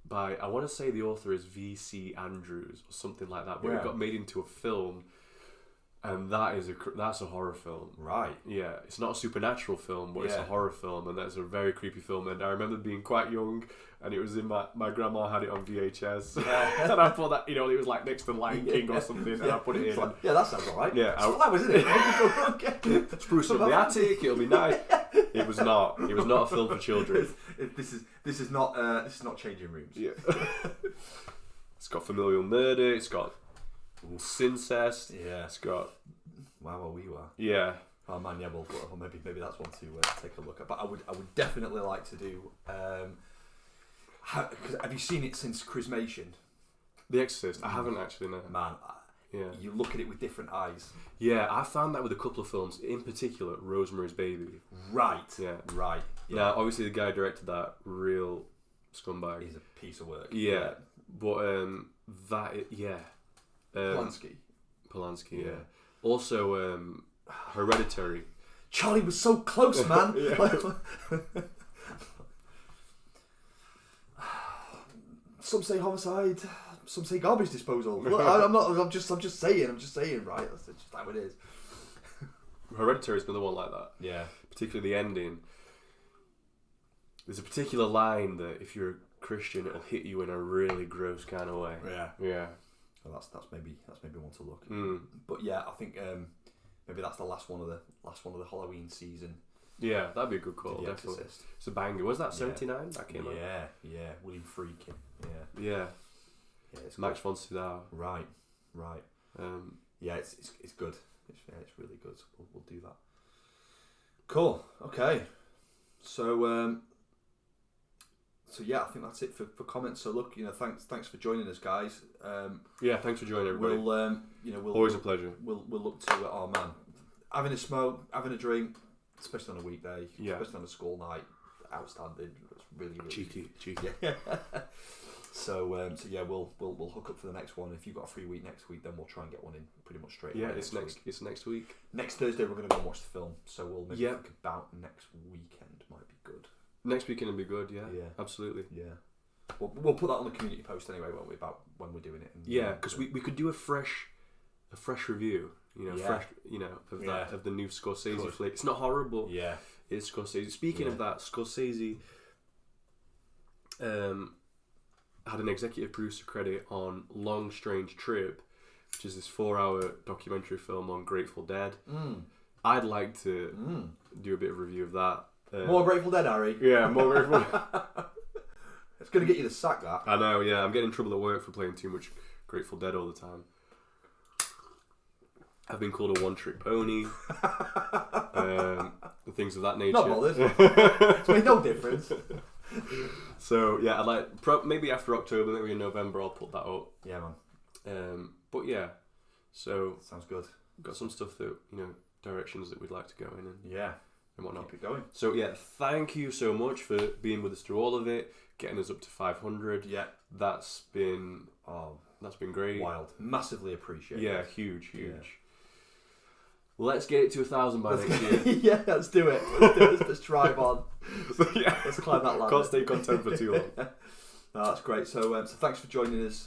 by, I want to say the author is V.C. Andrews or something like that, but it got made into a film, and that's a horror film. Right. Yeah, it's not a supernatural film, but it's a horror film, and that's a very creepy film. And I remember being quite young, and it was in my grandma had it on VHS, and I thought that, it was like next to Lion King or something, and I put it in. Like, that sounds alright. Yeah, it's flowers, isn't it? Spruce up the attic, it'll be nice. It was not. It was not a film for children. This is not changing rooms. Yeah. It's got familial murder. It's got incest. Yeah. It's got. Wow, we were. Yeah. Oh man, yeah. Well, maybe that's one to take a look at. But I would definitely like to do. Have you seen it since Chrismation? The Exorcist. I haven't actually. No. Man, Yeah. you look at it with different eyes. Yeah, I found that with a couple of films, in particular, Rosemary's Baby. Right. Yeah. Right. Yeah. Now, obviously, the guy who directed that, real scumbag. He's a piece of work. Yeah, but Polanski. Yeah. Also, Hereditary. Charlie was so close, man. Some say homicide, some say garbage disposal. Look, I'm not. I'm just saying. Right. That's just how it is. Hereditary's another one like that. Yeah. Particularly the ending. There's a particular line that if you're a Christian, it'll hit you in a really gross kind of way. Yeah. Yeah. Well, that's maybe one to look. Mm. But yeah, I think maybe that's the last one of the Halloween season. Yeah, that'd be a good call. The Definitely. Exorcist. It's a banger. Was that 79? That came out. Yeah. William Friedkin. Yeah. Yeah. Yeah. It's Max good. von Sydow. Right. Yeah, it's good. It's really good. We'll do that. Cool. Okay. So yeah, I think that's it for comments. So look, thanks for joining us, guys. Yeah, thanks for joining everybody. We'll Always a pleasure. We'll look to oh man, having a smoke, having a drink, especially on a weekday, especially on a school night, outstanding. It's really Cheeky. Yeah. So yeah, we'll hook up for the next one. If you've got a free week next week, then we'll try and get one in pretty much straight away. Yeah, it's next week. Next Thursday we're going to go and watch the film, so we'll maybe think about next weekend might be good. Next weekend will be good. Yeah. Yeah. Absolutely. Yeah. We'll put that on the community post anyway, won't we? About when we're doing it. And, yeah, because we could do a fresh review. Fresh. Of the new Scorsese flick. It's not horrible. Yeah. It's Scorsese. Speaking of that, Scorsese had an executive producer credit on Long Strange Trip, which is this 4-hour documentary film on Grateful Dead. I'd like to do a bit of review of that. More Grateful Dead, Harry. Yeah, more Grateful Dead. It's going to get you the sack, that. I know, yeah. I'm getting in trouble at work for playing too much Grateful Dead all the time. I've been called a one-trick pony. And things of that nature. Not bothered. It's made no difference. So yeah, I'd like maybe after October, maybe in November, I'll put that up. Yeah, man. But yeah, so sounds good. Got some stuff that directions that we'd like to go in and whatnot. Keep it going. So yeah, thank you so much for being with us through all of it, getting us up to 500. Yeah, that's been great. Wild, massively appreciated. Yeah, huge. Yeah. Let's get it to 1,000 by next year. Yeah, let's do it. Let's drive on. Let's climb that ladder. Can't stay content for too long. No, that's great. So thanks for joining us.